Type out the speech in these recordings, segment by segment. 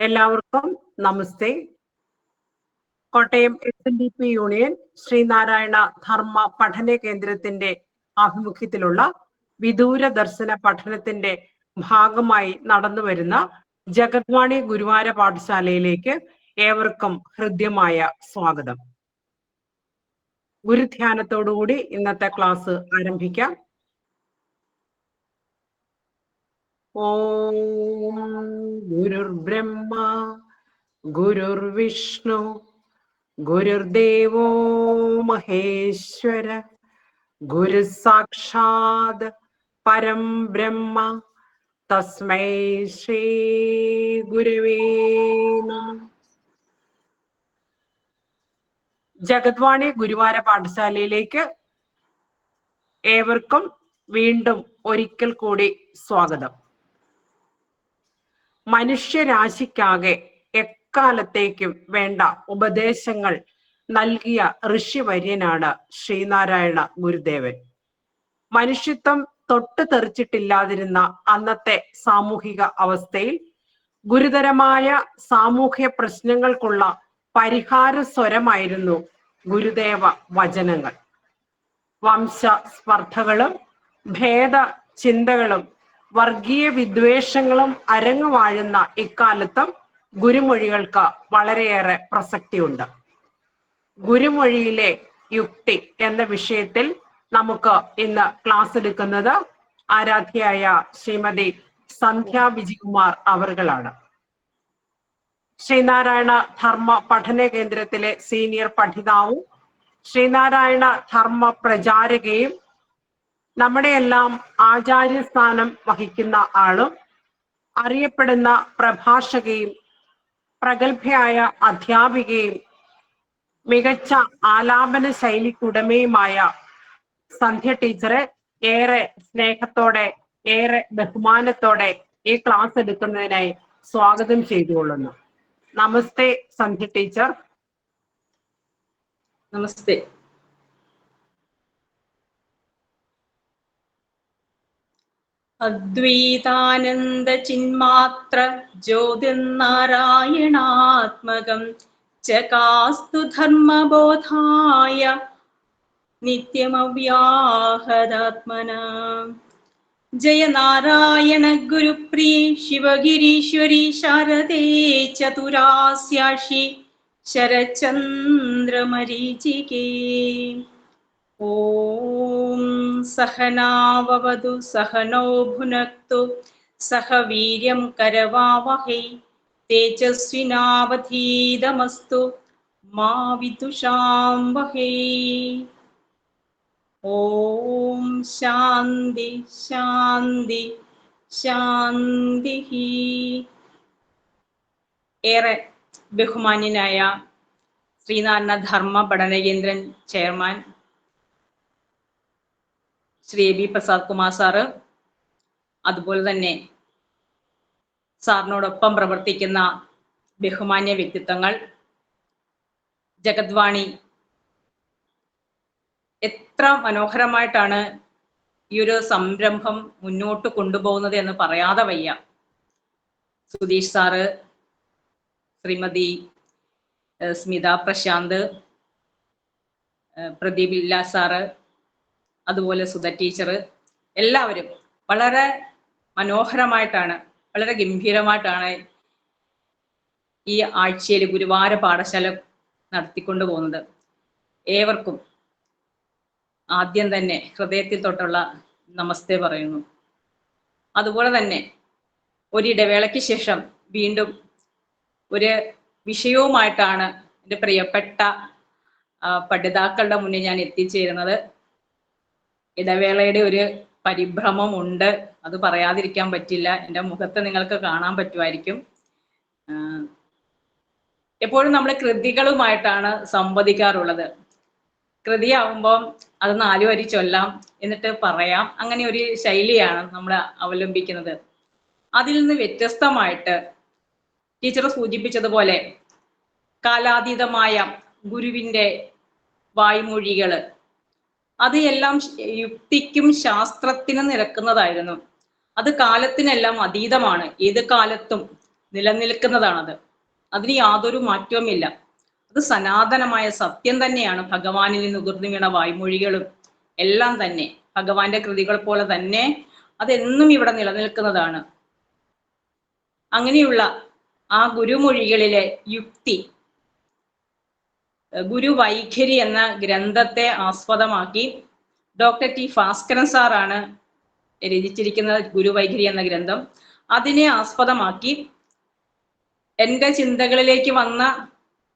എല്ലാവർക്കും നമസ്തേ. Kottayam SNDP union Sreenarayana ധർമ്മ പഠന കേന്ദ്രത്തിന്റെ ആഭിമുഖ്യത്തിലുള്ള വിദൂര ദർശന പഠനത്തിന്റെ ഭാഗമായി നടന്നുവരുന്ന ജഗദ്വാണി ഗുരുവാര പാഠശാലയിലേക്ക് ഏവർക്കും ഹൃദ്യമായ സ്വാഗതം. ഗുരുധ്യാനത്തോടുകൂടി ഇന്നത്തെ ക്ലാസ് ആരംഭിക്കാം. ഓം ഗുരുർബ്രഹ്മ ഗുരുർവിഷ്ണു ഗുരുർദേവോ മഹേശ്വര ഗുരു സാക്ഷാത് പരം ബ്രഹ്മ തസ്മൈ ശ്രീ ഗുരുവേ നമഃ. ജഗദ്വാണി ഗുരുവാര പാഠശാലയിലേക്ക് ഏവർക്കും വീണ്ടും ഒരിക്കൽ കൂടി സ്വാഗതം. മനുഷ്യരാശിക്കാകെ എക്കാലത്തേക്കും വേണ്ട ഉപദേശങ്ങൾ നൽകിയ ഋഷിവര്യനാണ് ശ്രീനാരായണ ഗുരുദേവൻ. മനുഷ്യത്വം തൊട്ട് തെറിച്ചിട്ടില്ലാതിരുന്ന അന്നത്തെ സാമൂഹിക അവസ്ഥയിൽ ഗുരുതരമായ സാമൂഹ്യ പ്രശ്നങ്ങൾക്കുള്ള പരിഹാര സ്വരമായിരുന്നു ഗുരുദേവ വചനങ്ങൾ. വംശ സ്പർദ്ധകളും ഭേദ ചിന്തകളും വർഗീയ വിദ്വേഷങ്ങളും അരങ്ങുവാഴുന്ന ഇക്കാലത്തും ഗുരുമൊഴികൾക്ക് വളരെയേറെ പ്രസക്തിയുണ്ട്. ഗുരുമൊഴിയിലെ യുക്തി എന്ന വിഷയത്തിൽ നമുക്ക് ഇന്ന് ക്ലാസ് എടുക്കുന്നത് ആരാധ്യയായ ശ്രീമതി സന്ധ്യ വിജികുമാർ അവർകളാണ്. ശ്രീനാരായണ ധർമ്മ പഠന കേന്ദ്രത്തിലെ സീനിയർ പഠിതാവും ശ്രീനാരായണ ധർമ്മ പ്രചാരകയും നമ്മുടെയെല്ലാം ആചാര്യസ്ഥാനം വഹിക്കുന്ന ആളും അറിയപ്പെടുന്ന പ്രഭാഷകയും പ്രഗത്ഭയായ അധ്യാപികയും മികച്ച ആലാപന ശൈലിക്കുടമയുമായ സന്ധ്യ ടീച്ചറെ ഏറെ സ്നേഹത്തോടെ ഏറെ ബഹുമാനത്തോടെ ഈ ക്ലാസ് എടുക്കുന്നതിനായി സ്വാഗതം ചെയ്തുകൊള്ളുന്നു. നമസ്തേ സന്ധ്യ ടീച്ചർ. നമസ്തേ. അദ്വൈതാനന്ദ ചിന്മാത്ര ജ്യോതിർനാരായണാത്മകം ചകാസ്തു ധർമ്മബോധായ നിത്യമവ്യാഹതാത്മന. ജയ നാരായണ ഗുരുപ്രിയ ശിവഗിരീശ്വരി ശാരദേ ചതുരാസ്യാക്ഷി ശരചന്ദ്രമരീചികേ. ഓം സഹനാവവതു സഹനോ ഭുനക്തു സഹ വീര്യം കരവാവഹൈ തേജസ്വിനാവധീതമസ്തു മാ വിദ്വിഷാം വഹൈ. ഓം ശാന്തി ശാന്തി ശാന്തി. ഏറെ ബഹുമാന്യനായ ശ്രീനാരായണ ധർമ്മ പഠന കേന്ദ്രം chairman Shri B Prasad Kumar sir, അതുപോലെ തന്നെ സാറിനോടൊപ്പം പ്രവർത്തിക്കുന്ന ബഹുമാന്യ വ്യക്തിത്വങ്ങൾ, ജഗദ്വാണി എത്ര മനോഹരമായിട്ടാണ് ഈ ഒരു സംരംഭം മുന്നോട്ട് കൊണ്ടുപോകുന്നത് എന്ന് പറയാതെ വയ്യ. സുധീഷ് സാറ്, ശ്രീമതി സ്മിത പ്രശാന്ത്, പ്രദീപ് ഇല്ല സാറ്, അതുപോലെ സുധ ടീച്ചർ, എല്ലാവരും വളരെ മനോഹരമായിട്ടാണ്, വളരെ ഗംഭീരമായിട്ടാണ് ഈ ആഴ്ചയിൽ ഗുരുവാര പാഠശാല നടത്തിക്കൊണ്ടു പോകുന്നത്. ഏവർക്കും ആദ്യം തന്നെ ഹൃദയത്തിൽ തൊട്ടുള്ള നമസ്തേ പറയുന്നു. അതുപോലെ തന്നെ ഒരിടവേളയ്ക്ക് ശേഷം വീണ്ടും ഒരു വിഷയവുമായിട്ടാണ് എൻ്റെ പ്രിയപ്പെട്ട പഠിതാക്കളുടെ മുന്നിൽ ഞാൻ എത്തിച്ചേരുന്നത്. ഇടവേളയുടെ ഒരു പരിഭ്രമം ഉണ്ട്, അത് പറയാതിരിക്കാൻ പറ്റില്ല. എൻ്റെ മുഖത്ത് നിങ്ങൾക്ക് കാണാൻ പറ്റുമായിരിക്കും. എപ്പോഴും നമ്മൾ കൃതികളുമായിട്ടാണ് സംവദിക്കാറുള്ളത്. കൃതിയാവുമ്പോൾ അത് 4 വരി ചൊല്ലാം, എന്നിട്ട് പറയാം. അങ്ങനെ ഒരു ശൈലിയാണ് നമ്മൾ അവലംബിക്കുന്നത്. അതിൽ നിന്ന് വ്യത്യസ്തമായിട്ട് ടീച്ചർ സൂചിപ്പിച്ചതുപോലെ കാലാതീതമായ ഗുരുവിൻ്റെ വായ്മൊഴികൾ, അത് എല്ലാം യുക്തിക്കും ശാസ്ത്രത്തിനും നിരക്കുന്നതായിരുന്നു. അത് കാലത്തിനെല്ലാം അതീതമാണ്. ഏത് കാലത്തും നിലനിൽക്കുന്നതാണത്. അതിന് യാതൊരു മാറ്റവുമില്ല. അത് സനാതനമായ സത്യം തന്നെയാണ്. ഭഗവാനിൽ നിന്ന് ഉതിർന്നു വീണ വായ്മൊഴികളും എല്ലാം തന്നെ ഭഗവാന്റെ കൃതികൾ പോലെ തന്നെ അതെന്നും ഇവിടെ നിലനിൽക്കുന്നതാണ്. അങ്ങനെയുള്ള ആ ഗുരുമൊഴികളിലെ യുക്തി, ഗുരുവൈഖരി എന്ന ഗ്രന്ഥത്തെ ആസ്പദമാക്കി ഡോക്ടർ ടി ഭാസ്കരൻ സാറാണ് രചിച്ചിരിക്കുന്ന ഗുരുവൈഖരി എന്ന ഗ്രന്ഥം. അതിനെ ആസ്പദമാക്കി എൻ്റെ ചിന്തകളിലേക്ക് വന്ന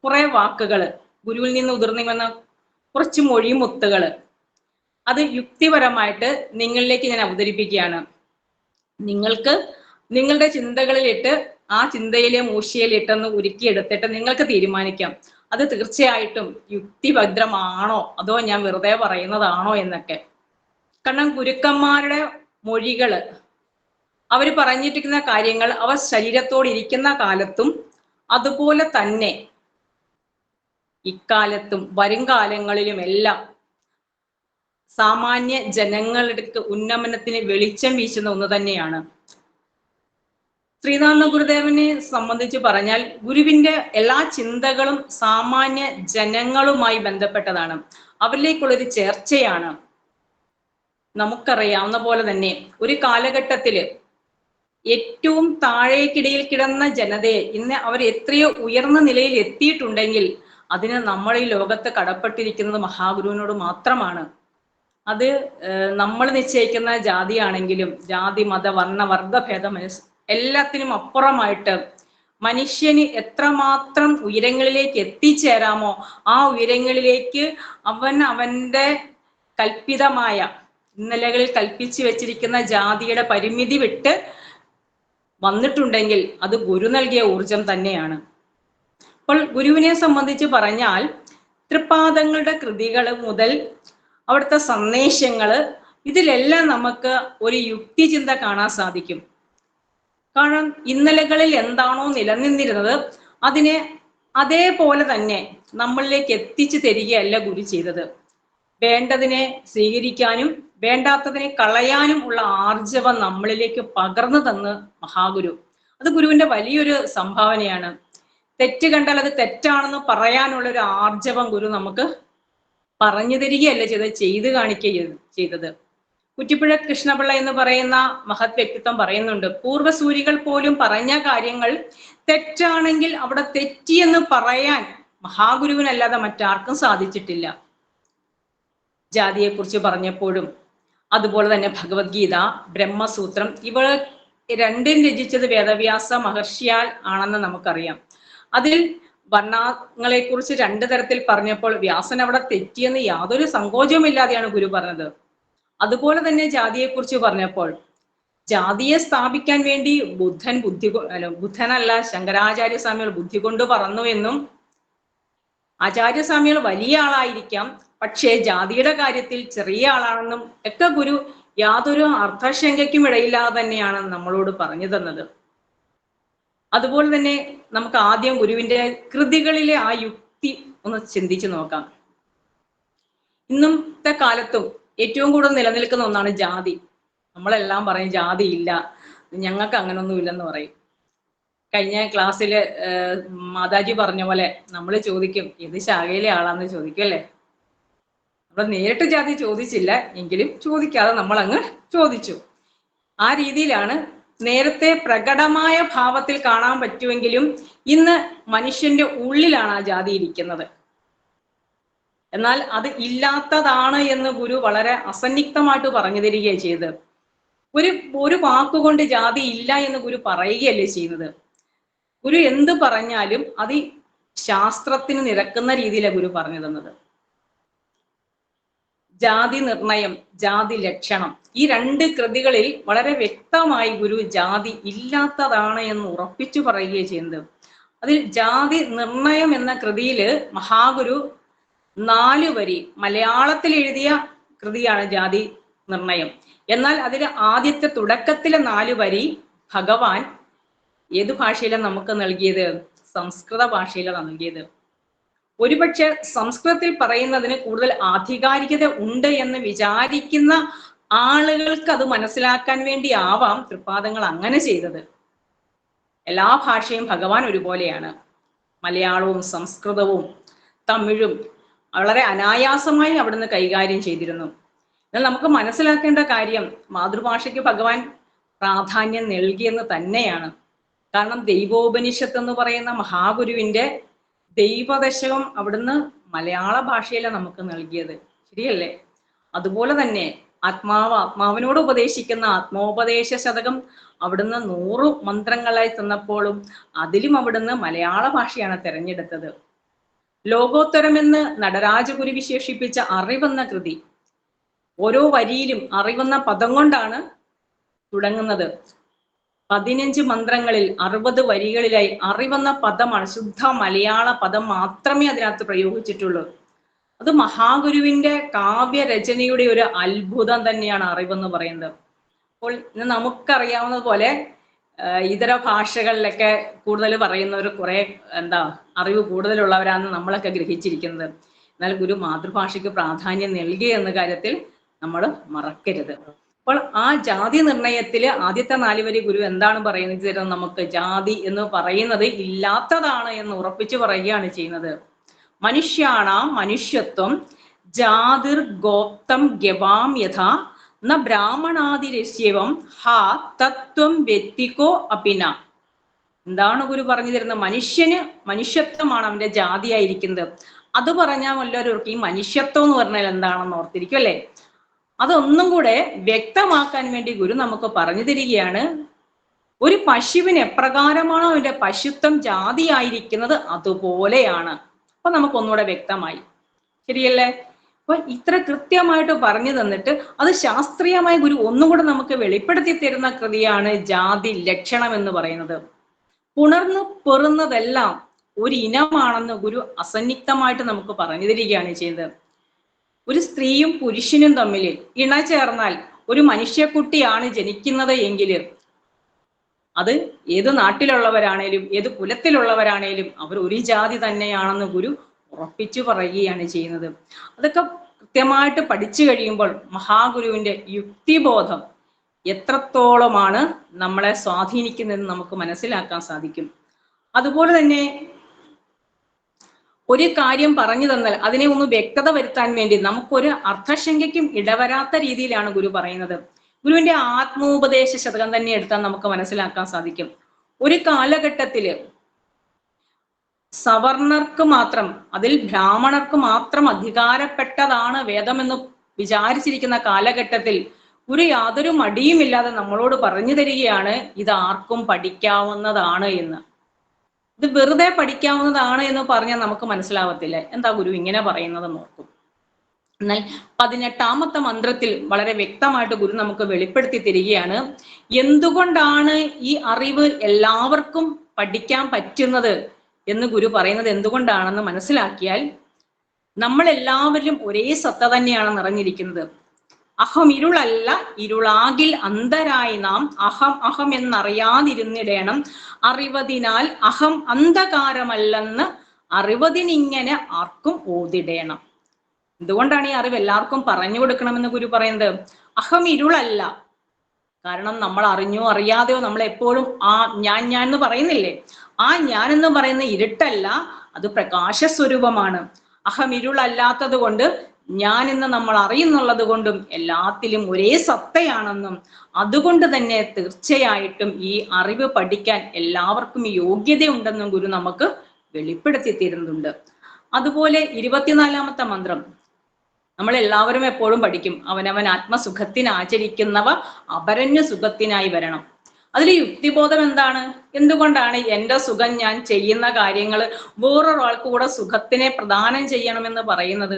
കുറെ വാക്കുകൾ, ഗുരുവിൽ നിന്ന് ഉതിർന്നു വന്ന കുറച്ച് മൊഴിമുത്തുകൾ, അത് യുക്തിപരമായിട്ട് നിങ്ങളിലേക്ക് ഞാൻ അവതരിപ്പിക്കുകയാണ്. നിങ്ങൾക്ക് നിങ്ങളുടെ ചിന്തകളിലിട്ട് ആ ചിന്തയിലെ മൂശയിലിട്ടൊന്ന് ഉരുക്കിയെടുത്തിട്ട് നിങ്ങൾക്ക് തീരുമാനിക്കാം അത് തീർച്ചയായിട്ടും യുക്തിഭദ്രമാണോ അതോ ഞാൻ വെറുതെ പറയുന്നതാണോ എന്നൊക്കെ. കാരണം ഗുരുക്കന്മാരുടെ മൊഴികള്, അവർ പറഞ്ഞിരിക്കുന്ന കാര്യങ്ങൾ അവർ ശരീരത്തോടിരിക്കുന്ന കാലത്തും അതുപോലെ തന്നെ ഇക്കാലത്തും വരും കാലങ്ങളിലുമെല്ലാം സാമാന്യ ജനങ്ങളുടെ ഉന്നമനത്തിന് വെളിച്ചം വീശുന്ന ഒന്ന് തന്നെയാണ്. ശ്രീനാരായണ ഗുരുദേവനെ സംബന്ധിച്ച് പറഞ്ഞാൽ ഗുരുവിന്റെ എല്ലാ ചിന്തകളും സാമാന്യ ജനങ്ങളുമായി ബന്ധപ്പെട്ടതാണ്, അവരിലേക്കുള്ളൊരു ചേർച്ചയാണ്. നമുക്കറിയാവുന്ന പോലെ തന്നെ ഒരു കാലഘട്ടത്തില് ഏറ്റവും താഴേക്കിടയിൽ കിടന്ന ജനതയെ ഇന്ന് അവർ എത്രയോ ഉയർന്ന നിലയിൽ എത്തിയിട്ടുണ്ടെങ്കിൽ അതിന് നമ്മൾ ഈ ലോകത്ത് കടപ്പെട്ടിരിക്കുന്നത് മഹാഗുരുവിനോട് മാത്രമാണ്. അത് നമ്മൾ നിശ്ചയിക്കുന്ന ജാതിയാണെങ്കിലും ജാതി മത വർണ്ണ വർഗഭേദം എല്ലാത്തിനും അപ്പുറമായിട്ട് മനുഷ്യന് എത്രമാത്രം ഉയരങ്ങളിലേക്ക് എത്തിച്ചേരാമോ ആ ഉയരങ്ങളിലേക്ക് അവന്റെ കൽപ്പിതമായ ഇന്നലകളിൽ കൽപ്പിച്ചു വെച്ചിരിക്കുന്ന ജാതിയുടെ പരിമിതി വിട്ട് വന്നിട്ടുണ്ടെങ്കിൽ അത് ഗുരു നൽകിയ ഊർജം തന്നെയാണ്. അപ്പോൾ ഗുരുവിനെ സംബന്ധിച്ച് പറഞ്ഞാൽ തൃപ്പാദങ്ങളുടെ കൃതികൾ മുതൽ അവിടുത്തെ സന്ദേശങ്ങള്, ഇതിലെല്ലാം നമുക്ക് ഒരു യുക്തിചിന്ത കാണാൻ സാധിക്കും. കാരണം ഇന്നലകളിൽ എന്താണോ നിലനിന്നിരുന്നത് അതിനെ അതേപോലെ തന്നെ നമ്മളിലേക്ക് എത്തിച്ചു തരികയല്ല ഗുരു ചെയ്തത്. വേണ്ടതിനെ സ്വീകരിക്കാനും വേണ്ടാത്തതിനെ കളയാനും ഉള്ള ആർജവം നമ്മളിലേക്ക് പകർന്നു തന്ന് മഹാഗുരു. അത് ഗുരുവിന്റെ വലിയൊരു സംഭാവനയാണ്. തെറ്റ് കണ്ടാൽ അത് തെറ്റാണെന്ന് പറയാനുള്ള ഒരു ആർജവം ഗുരു നമുക്ക് പറഞ്ഞു തരികയല്ല ചെയ്ത് കാണിക്കുക ചെയ്തത്. കുറ്റിപ്പുഴ കൃഷ്ണപിള്ള എന്ന് പറയുന്ന മഹത് വ്യക്തിത്വം പറയുന്നുണ്ട്, പൂർവ്വസൂരികൾ പോലും പറഞ്ഞ കാര്യങ്ങൾ തെറ്റാണെങ്കിൽ അവിടെ തെറ്റിയെന്ന് പറയാൻ മഹാഗുരുവിനല്ലാതെ മറ്റാർക്കും സാധിച്ചിട്ടില്ല. ജാതിയെക്കുറിച്ച് പറഞ്ഞപ്പോഴും അതുപോലെ തന്നെ ഭഗവത്ഗീത, ബ്രഹ്മസൂത്രം, ഇവ രണ്ടും രചിച്ചത് വേദവ്യാസ മഹർഷിയാൽ ആണെന്ന് നമുക്കറിയാം. അതിൽ വർണ്ണങ്ങളെ കുറിച്ച് രണ്ടു തരത്തിൽ പറഞ്ഞപ്പോൾ വ്യാസൻ അവിടെ തെറ്റിയെന്ന് യാതൊരു സങ്കോചവുമില്ലാതെയാണ് ഗുരു പറഞ്ഞത്. അതുപോലെ തന്നെ ജാതിയെക്കുറിച്ച് പറഞ്ഞപ്പോൾ ജാതിയെ സ്ഥാപിക്കാൻ വേണ്ടി ബുദ്ധനല്ല ശങ്കരാചാര്യസ്വാമികൾ ബുദ്ധി കൊണ്ട് പറന്നു എന്നും, ആചാര്യസ്വാമികൾ വലിയ ആളായിരിക്കാം പക്ഷേ ജാതിയുടെ കാര്യത്തിൽ ചെറിയ ആളാണെന്നും ഒക്കെ ഗുരു യാതൊരു അർത്ഥശങ്കയ്ക്കും ഇടയില്ലാതെ തന്നെയാണ് നമ്മളോട് പറഞ്ഞു തന്നത്. അതുപോലെ തന്നെ നമുക്ക് ആദ്യം ഗുരുവിന്റെ കൃതികളിലെ ആ യുക്തി ഒന്ന് ചിന്തിച്ചു നോക്കാം. ഇന്നത്തെ കാലത്തും ഏറ്റവും കൂടുതൽ നിലനിൽക്കുന്ന ഒന്നാണ് ജാതി. നമ്മളെല്ലാം പറയും ജാതി ഇല്ല, ഞങ്ങൾക്ക് അങ്ങനൊന്നും ഇല്ലെന്ന് പറയും. കഴിഞ്ഞ ക്ലാസ്സില് മാതാജി പറഞ്ഞ പോലെ നമ്മൾ ചോദിക്കും ഏത് ശാഖയിലെ ആളാന്ന് ചോദിക്കും അല്ലേ. നമ്മൾ നേരിട്ട് ജാതി ചോദിച്ചില്ല എങ്കിലും ചോദിക്കാതെ നമ്മൾ അങ്ങ് ചോദിച്ചു. ആ രീതിയിലാണ് നേരത്തെ പ്രകടമായ ഭാവത്തിൽ കാണാൻ പറ്റുമെങ്കിലും ഇന്ന് മനുഷ്യന്റെ ഉള്ളിലാണ് ആ ജാതി ഇരിക്കുന്നത്. എന്നാൽ അത് ഇല്ലാത്തതാണ് എന്ന് ഗുരു വളരെ അസന്നിഗ്ധമായിട്ട് പറഞ്ഞു തരികയാണ് ചെയ്തത്. ഒരു വാക്കുകൊണ്ട് ജാതി ഇല്ല എന്ന് ഗുരു പറയുകയല്ലേ ചെയ്യുന്നത്. ഗുരു എന്ത് പറഞ്ഞാലും അത് ശാസ്ത്രത്തിന് നിരക്കുന്ന രീതിയിലാണ് ഗുരു പറഞ്ഞു തന്നത്. ജാതി നിർണയം, ജാതി ലക്ഷണം, ഈ രണ്ട് കൃതികളിൽ വളരെ വ്യക്തമായി ഗുരു ജാതി ഇല്ലാത്തതാണ് എന്ന് ഉറപ്പിച്ചു പറയുകയാണ് ചെയ്യുന്നത്. അതിൽ ജാതി നിർണയം എന്ന കൃതിയില് മഹാഗുരു 4 വരി മലയാളത്തിൽ എഴുതിയ കൃതിയാണ് ജാതി നിർണയം. എന്നാൽ അതിലെ ആദ്യത്തെ തുടക്കത്തിലെ 4 വരി ഭഗവാൻ ഏത് ഭാഷയിലാണ് നമുക്ക് നൽകിയത്? സംസ്കൃത ഭാഷയിലാണ് നൽകിയത്. ഒരുപക്ഷെ സംസ്കൃതത്തിൽ പറയുന്നതിന് കൂടുതൽ ആധികാരികത ഉണ്ട് എന്ന് വിചാരിക്കുന്ന ആളുകൾക്ക് അത് മനസ്സിലാക്കാൻ വേണ്ടി ആവാം തൃപ്പാദങ്ങൾ അങ്ങനെ ചെയ്തത്. എല്ലാ ഭാഷയും ഭഗവാൻ ഒരുപോലെയാണ്. മലയാളവും സംസ്കൃതവും തമിഴും വളരെ അനായാസമായി അവിടുന്ന് കൈകാര്യം ചെയ്തിരുന്നു. എന്നാൽ നമുക്ക് മനസ്സിലാക്കേണ്ട കാര്യം മാതൃഭാഷയ്ക്ക് ഭഗവാൻ പ്രാധാന്യം നൽകിയെന്ന് തന്നെയാണ്. കാരണം ദൈവോപനിഷത്ത് എന്ന് പറയുന്ന മഹാഗുരുവിന്റെ ദൈവദശകം അവിടുന്ന് മലയാള ഭാഷയിലാണ് നമുക്ക് നൽകിയത്. ശരിയല്ലേ? അതുപോലെ തന്നെ ആത്മാവിനോട് ഉപദേശിക്കുന്ന ആത്മോപദേശ ശതകം അവിടുന്ന് 100 മന്ത്രങ്ങളായി തന്നപ്പോഴും അതിലും അവിടുന്ന് മലയാള ഭാഷയാണ് തിരഞ്ഞെടുത്തത്. ലോകോത്തരമെന്ന് നടരാജഗുരു വിശേഷിപ്പിച്ച അറിവെന്ന കൃതി ഓരോ വരിയിലും അറിവെന്ന പദം കൊണ്ടാണ് തുടങ്ങുന്നത്. 15 മന്ത്രങ്ങളിൽ 60 വരികളിലായി അറിവെന്ന പദമാണ്, ശുദ്ധ മലയാള പദം മാത്രമേ അതിനകത്ത് പ്രയോഗിച്ചിട്ടുള്ളൂ. അത് മഹാഗുരുവിന്റെ കാവ്യരചനയുടെ ഒരു അത്ഭുതം തന്നെയാണ് അറിവെന്ന് പറയുന്നത്. അപ്പോൾ ഇന്ന് നമുക്കറിയാവുന്നത് പോലെ ഇതര ഭാഷകളിലൊക്കെ കൂടുതൽ പറയുന്നവർ കുറെ അറിവ് കൂടുതലുള്ളവരാണെന്ന് നമ്മളൊക്കെ ഗ്രഹിച്ചിരിക്കുന്നത്. എന്നാൽ ഗുരു മാതൃഭാഷയ്ക്ക് പ്രാധാന്യം നൽകി എന്ന കാര്യത്തിൽ നമ്മൾ മറക്കരുത്. അപ്പോൾ ആ ജാതി നിർണയത്തില് ആദ്യത്തെ 4 വരി ഗുരു എന്താണ് പറയുന്നത്? നമുക്ക് ജാതി എന്ന് പറയുന്നത് ഇല്ലാത്തതാണ് എന്ന് ഉറപ്പിച്ചു പറയുകയാണ് ചെയ്യുന്നത്. മനുഷ്യാണാം മനുഷ്യത്വം ജാതിർ ഗോപ്തം ഗവാം യഥാ ന ബ്രാഹ്മണാതിരസ്യവം ഹാ തത്വം വ്യക്തിക്കോ അപിന. എന്താണ് ഗുരു പറഞ്ഞു തരുന്നത്? മനുഷ്യത്വമാണ് അവന്റെ ജാതിയായിരിക്കുന്നത്. അത് പറഞ്ഞാൽ എല്ലാവരും ഈ മനുഷ്യത്വം എന്ന് പറഞ്ഞാൽ എന്താണെന്ന് ഓർത്തിരിക്കും അല്ലെ? അതൊന്നും കൂടെ വ്യക്തമാക്കാൻ വേണ്ടി ഗുരു നമുക്ക് പറഞ്ഞു തരികയാണ്. ഒരു പശുവിന് എപ്രകാരമാണോ അവന്റെ പശുത്വം ജാതിയായിരിക്കുന്നത് അതുപോലെയാണ്. അപ്പൊ നമുക്കൊന്നുകൂടെ വ്യക്തമായി. ശരിയല്ലേ? അപ്പൊ ഇത്ര കൃത്യമായിട്ട് പറഞ്ഞു തന്നിട്ട് അത് ശാസ്ത്രീയമായി ഗുരു ഒന്നുകൂടെ നമുക്ക് വെളിപ്പെടുത്തി തരുന്ന കൃതിയാണ് ജാതി ലക്ഷണം എന്ന് പറയുന്നത്. പുണർന്നു പെറുന്നതെല്ലാം ഒരു ഇനമാണെന്ന് ഗുരു അസന്നിഗ്ധമായിട്ട് നമുക്ക് പറഞ്ഞു തരികയാണ് ചെയ്യുന്നത്. ഒരു സ്ത്രീയും പുരുഷനും തമ്മിൽ ഇണ ചേർന്നാൽ ഒരു മനുഷ്യക്കുട്ടിയാണ് ജനിക്കുന്നത് എങ്കിൽ അത് ഏത് നാട്ടിലുള്ളവരാണേലും ഏത് കുലത്തിലുള്ളവരാണേലും അവർ ഒരു ജാതി തന്നെയാണെന്ന് ഗുരു ഉറപ്പിച്ചു പറയുകയാണ് ചെയ്യുന്നത്. അതൊക്കെ കൃത്യമായിട്ട് പഠിച്ചു കഴിയുമ്പോൾ മഹാഗുരുവിന്റെ യുക്തിബോധം എത്രത്തോളമാണ് നമ്മളെ സ്വാധീനിക്കുന്നതെന്ന് നമുക്ക് മനസ്സിലാക്കാൻ സാധിക്കും. അതുപോലെ തന്നെ ഒരു കാര്യം പറഞ്ഞു തന്നാൽ അതിനെ ഒന്ന് വ്യക്തത വരുത്താൻ വേണ്ടി നമുക്കൊരു അർത്ഥശങ്കയ്ക്കും ഇടവരാത്ത രീതിയിലാണ് ഗുരു പറയുന്നത്. ഗുരുവിന്റെ ആത്മോപദേശ ശതകം തന്നെ എടുത്താൽ നമുക്ക് മനസ്സിലാക്കാൻ സാധിക്കും. ഒരു കാലഘട്ടത്തില് സവർണർക്ക് മാത്രം, അതിൽ ബ്രാഹ്മണർക്ക് മാത്രം അധികാരപ്പെട്ടതാണ് വേദമെന്ന് വിചാരിച്ചിരിക്കുന്ന കാലഘട്ടത്തിൽ ഗുരു യാതൊരു മടിയുമില്ലാതെ നമ്മളോട് പറഞ്ഞു തരികയാണ് ഇത് ആർക്കും പഠിക്കാവുന്നതാണ് എന്ന്. ഇത് വെറുതെ പഠിക്കാവുന്നതാണ് എന്ന് പറഞ്ഞാൽ നമുക്ക് മനസ്സിലാവത്തില്ല. എന്താ ഗുരു ഇങ്ങനെ പറയുന്നതെന്ന് ഓർക്കും. എന്നാൽ 18ാമത്തെ മന്ത്രത്തിൽ വളരെ വ്യക്തമായിട്ട് ഗുരു നമുക്ക് വെളിപ്പെടുത്തി തരികയാണ് എന്തുകൊണ്ടാണ് ഈ അറിവ് എല്ലാവർക്കും പഠിക്കാൻ പറ്റുന്നത് എന്ന് ഗുരു പറയുന്നത് എന്തുകൊണ്ടാണെന്ന് മനസ്സിലാക്കിയാൽ നമ്മൾ എല്ലാവരിലും ഒരേ സത്ത തന്നെയാണ് നിറഞ്ഞിരിക്കുന്നത്. അഹം ഇരുളല്ല, ഇരുളാകിൽ അന്ധരായി നാം അഹം അഹം എന്നറിയാതിരുന്നിടേണം, അറിവതിനാൽ അഹം അന്ധകാരമല്ലെന്ന് അറിവതിനിങ്ങനെ ആർക്കും ഓതിടേണം. എന്തുകൊണ്ടാണ് ഈ അറിവ് എല്ലാവർക്കും പറഞ്ഞു കൊടുക്കണമെന്ന് ഗുരു പറയുന്നത്? അഹം ഇരുളല്ല. കാരണം നമ്മൾ അറിഞ്ഞോ അറിയാതെയോ നമ്മൾ എപ്പോഴും ഞാൻ എന്ന് പറയുന്നില്ലേ? ആ ഞാൻ എന്ന് പറയുന്ന ഇരുട്ടല്ല, അത് പ്രകാശ സ്വരൂപമാണ്. അഹം ഇരുളല്ലാത്തത് കൊണ്ട് ഞാൻ എന്ന് നമ്മൾ അറിയുന്നുള്ളത് കൊണ്ടും എല്ലാത്തിലും ഒരേ സത്തയാണെന്നും അതുകൊണ്ട് തന്നെ തീർച്ചയായിട്ടും ഈ അറിവ് പഠിക്കാൻ എല്ലാവർക്കും യോഗ്യതയുണ്ടെന്നും ഗുരു നമുക്ക് വെളിപ്പെടുത്തി തരുന്നുണ്ട്. അതുപോലെ 24ാമത്തെ മന്ത്രം നമ്മൾ എല്ലാവരും എപ്പോഴും പഠിക്കും. അവനവൻ ആത്മസുഖത്തിന് ആചരിക്കുന്നവ അപരന്യ സുഖത്തിനായി വരണം. അതിൽ യുക്തിബോധം എന്താണ്? എന്തുകൊണ്ടാണ് എൻ്റെ സുഖം, ഞാൻ ചെയ്യുന്ന കാര്യങ്ങൾ വേറൊരാൾക്ക് കൂടെ സുഖത്തിനെ പ്രദാനം ചെയ്യണമെന്ന് പറയുന്നത്?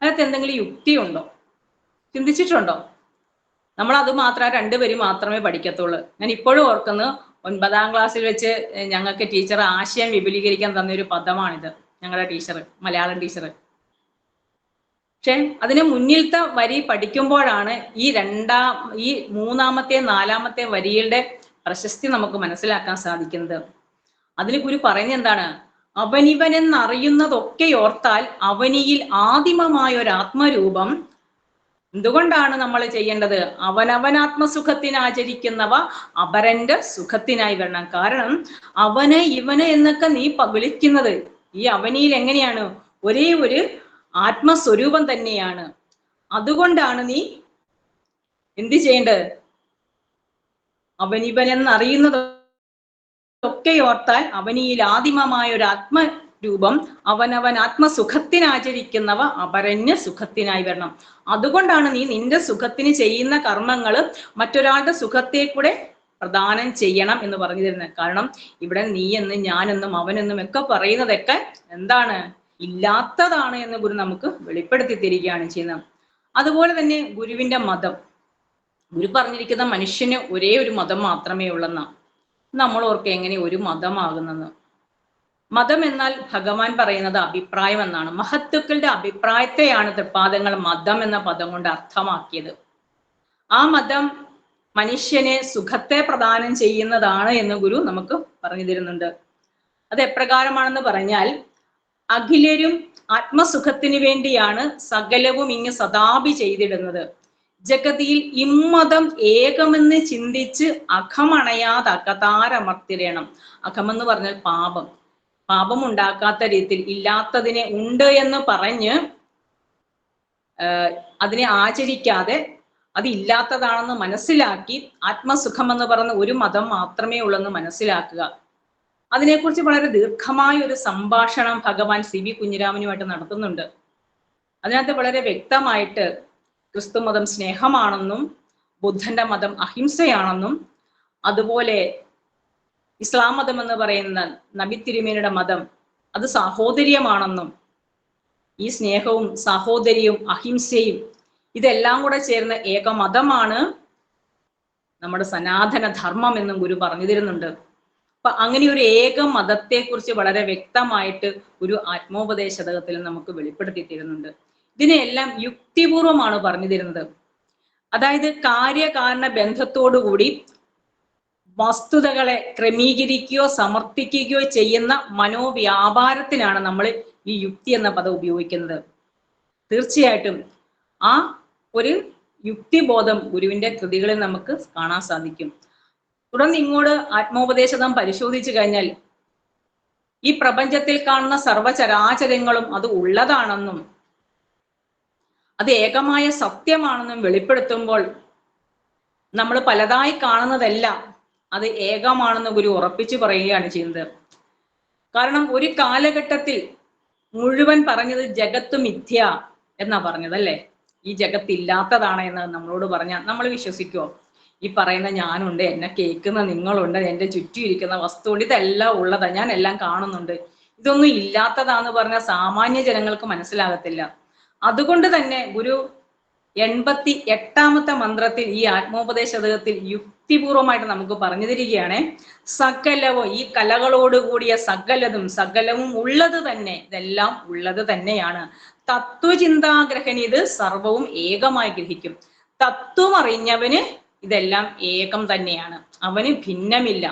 അതിനകത്ത് എന്തെങ്കിലും യുക്തിയുണ്ടോ? ചിന്തിച്ചിട്ടുണ്ടോ? നമ്മൾ അത് മാത്രം 2 വരി മാത്രമേ പഠിക്കത്തുള്ളൂ. ഞാൻ ഇപ്പോഴും ഓർക്കുന്നു, 9ാം ക്ലാസ്സിൽ വെച്ച് ഞങ്ങൾക്ക് ടീച്ചർ ആശയം വിപുലീകരിക്കാൻ തന്നൊരു പദമാണിത്. ഞങ്ങളുടെ ടീച്ചർ, മലയാളം ടീച്ചർ. പക്ഷെ അതിന് മുന്നിലത്തെ വരി പഠിക്കുമ്പോഴാണ് ഈ 3ാമത്തെ 4ാമത്തെ വരിയുടെ പ്രശസ്തി നമുക്ക് മനസ്സിലാക്കാൻ സാധിക്കുന്നത്. അതിന് ഗുരു പറയുന്നത് എന്താണ്? അവനിവനെന്നറിയുന്നതൊക്കെ ഓർത്താൽ അവനിയിൽ ആദിമമായ ഒരു ആത്മരൂപം എന്തുകൊണ്ടാണ് നമ്മൾ ചെയ്യേണ്ടത്? അവനവനാത്മസുഖത്തിന് ആചരിക്കുന്നവ അപരന്റെ സുഖത്തിനായി വരണം. കാരണം അവന് ഇവന് എന്നൊക്കെ നീ വിളിക്കുന്നത് ഈ അവനിയിൽ എങ്ങനെയാണ്? ഒരേ ഒരു ആത്മസ്വരൂപം തന്നെയാണ്. അതുകൊണ്ടാണ് നീ എന്ത് ചെയ്യേണ്ടത്? അവനിവൻ എന്നറിയുന്നതൊക്കെ ഓർത്താൽ അവനിയിൽ ആദിമമായ ഒരു ആത്മരൂപം അവനവൻ ആത്മസുഖത്തിനാചരിക്കുന്നവ അപരന്യ സുഖത്തിനായി വരണം. അതുകൊണ്ടാണ് നീ നിന്റെ സുഖത്തിന് ചെയ്യുന്ന കർമ്മങ്ങൾ മറ്റൊരാളുടെ സുഖത്തെ കൂടെ പ്രദാനം ചെയ്യണം എന്ന് പറഞ്ഞു തരുന്നത്. കാരണം ഇവിടെ നീ എന്നും ഞാനെന്നും അവനെന്നും ഒക്കെ പറയുന്നതൊക്കെ എന്താണ്? ഇല്ലാത്തതാണ് എന്ന് ഗുരു നമുക്ക് വെളിപ്പെടുത്തി തരികയാണ് ചെയ്യുന്നത്. അതുപോലെ തന്നെ ഗുരുവിന്റെ മതം, ഗുരു പറഞ്ഞിരിക്കുന്ന മനുഷ്യന് ഒരേ ഒരു മതം മാത്രമേ ഉള്ളെന്നാ. നമ്മൾ ഓർക്കുക എങ്ങനെ ഒരു മതമാകുന്നെന്ന്. മതം എന്നാൽ ഭഗവാൻ പറയുന്നത് അഭിപ്രായം എന്നാണ്. മഹത്തുക്കളുടെ അഭിപ്രായത്തെയാണ് തൃപ്പാദങ്ങൾ മതം എന്ന പദം കൊണ്ട് അർത്ഥമാക്കിയത്. ആ മതം മനുഷ്യന് സുഖത്തെ പ്രദാനം ചെയ്യുന്നതാണ് എന്ന് ഗുരു നമുക്ക് പറഞ്ഞു തരുന്നുണ്ട്. അത് എപ്രകാരമാണെന്ന് പറഞ്ഞാൽ, അഖിലരും ആത്മസുഖത്തിന് വേണ്ടിയാണ് സകലവും ഇങ്ങ് സദാപി ചെയ്തിടുന്നത്. ജഗതിയിൽ ഇമ്മതം ഏകമെന്ന് ചിന്തിച്ച് അഖമണയാതെ അകതാരമർത്തിടണം. അഖമെന്ന് പറഞ്ഞാൽ പാപം. പാപം ഉണ്ടാക്കാത്ത രീതിയിൽ ഇല്ലാത്തതിനെ ഉണ്ട് എന്ന് പറഞ്ഞ് അതിനെ ആചരിക്കാതെ അത് ഇല്ലാത്തതാണെന്ന് മനസ്സിലാക്കി ആത്മസുഖം എന്ന് പറയുന്ന ഒരു മതം മാത്രമേ ഉള്ളെന്ന് മനസ്സിലാക്കുക. അതിനെക്കുറിച്ച് വളരെ ദീർഘമായ ഒരു സംഭാഷണം ഭഗവാൻ CV കുഞ്ഞിരാമനുമായിട്ട് നടത്തുന്നുണ്ട്. അതിനകത്ത് വളരെ വ്യക്തമായിട്ട് ക്രിസ്തു മതം സ്നേഹമാണെന്നും ബുദ്ധന്റെ മതം അഹിംസയാണെന്നും അതുപോലെ ഇസ്ലാം മതം എന്ന് പറയുന്ന നബി തിരുമേനിയുടെ മതം അത് സാഹോദര്യമാണെന്നും ഈ സ്നേഹവും സാഹോദര്യവും അഹിംസയും ഇതെല്ലാം കൂടെ ചേർന്ന ഏക മതമാണ് നമ്മുടെ സനാതന ധർമ്മം എന്നും ഗുരു പറഞ്ഞു തരുന്നുണ്ട്. അപ്പൊ അങ്ങനെ ഒരു ഏക മതത്തെക്കുറിച്ച് വളരെ വ്യക്തമായിട്ട് ഒരു ആത്മോപദേശതകത്തിൽ നമുക്ക് വെളിപ്പെടുത്തി തരുന്നുണ്ട്. ഇതിനെല്ലാം യുക്തിപൂർവമാണ് പറഞ്ഞു തരുന്നത്. അതായത് കാര്യകാരണ ബന്ധത്തോടുകൂടി വസ്തുതകളെ ക്രമീകരിക്കുകയോ സമർപ്പിക്കുകയോ ചെയ്യുന്ന മനോവ്യാപാരത്തിനാണ് നമ്മൾ ഈ യുക്തി എന്ന പദം ഉപയോഗിക്കുന്നത്. തീർച്ചയായിട്ടും ആ ഒരു യുക്തിബോധം ഗുരുവിന്റെ കൃതികളിൽ നമുക്ക് കാണാൻ സാധിക്കും. തുടർന്ന് ഇങ്ങോട്ട് ആത്മോപദേശം പരിശോധിച്ചു കഴിഞ്ഞാൽ ഈ പ്രപഞ്ചത്തിൽ കാണുന്ന സർവചരാചരങ്ങളും അത് ഉള്ളതാണെന്നും അത് ഏകമായ സത്യമാണെന്നും വെളിപ്പെടുത്തുമ്പോൾ നമ്മൾ പലതായി കാണുന്നതല്ല അത് ഏകമാണെന്ന് ഗുരു ഉറപ്പിച്ചു പറയുകയാണ് ചെയ്യുന്നത്. കാരണം ഒരു കാലഘട്ടത്തിൽ മുഴുവൻ പറഞ്ഞത് ജഗത്ത് മിഥ്യ എന്നാ പറഞ്ഞത് അല്ലേ? ഈ ജഗത്ത് ഇല്ലാത്തതാണ് എന്ന് നമ്മളോട് പറഞ്ഞാൽ നമ്മൾ വിശ്വസിക്കുമോ? ഈ പറയുന്ന ഞാനുണ്ട്, എന്നെ കേൾക്കുന്ന നിങ്ങളുണ്ട്, എൻ്റെ ചുറ്റും ഇരിക്കുന്ന വസ്തുണ്ട്, ഇതെല്ലാം ഉള്ളതാ, ഞാൻ എല്ലാം കാണുന്നുണ്ട്, ഇതൊന്നും ഇല്ലാത്തതാന്ന് പറഞ്ഞാൽ സാമാന്യ ജനങ്ങൾക്ക് മനസ്സിലാകത്തില്ല. അതുകൊണ്ട് തന്നെ ഗുരു 88ാമത്തെ മന്ത്രത്തിൽ ഈ ആത്മോപദേശതകത്തിൽ യുക്തിപൂർവമായിട്ട് നമുക്ക് പറഞ്ഞു തരികയാണ്. സകലവും ഈ കലകളോടുകൂടിയ സകലവും ഉള്ളത് തന്നെ, ഇതെല്ലാം ഉള്ളത് തന്നെയാണ്. തത്വചിന്താഗ്രഹന് ഇത് സർവവും ഏകമായി ഗ്രഹിക്കും. തത്വം അറിഞ്ഞവന് ഇതെല്ലാം ഏകം തന്നെയാണ്, അവന് ഭിന്നമില്ല.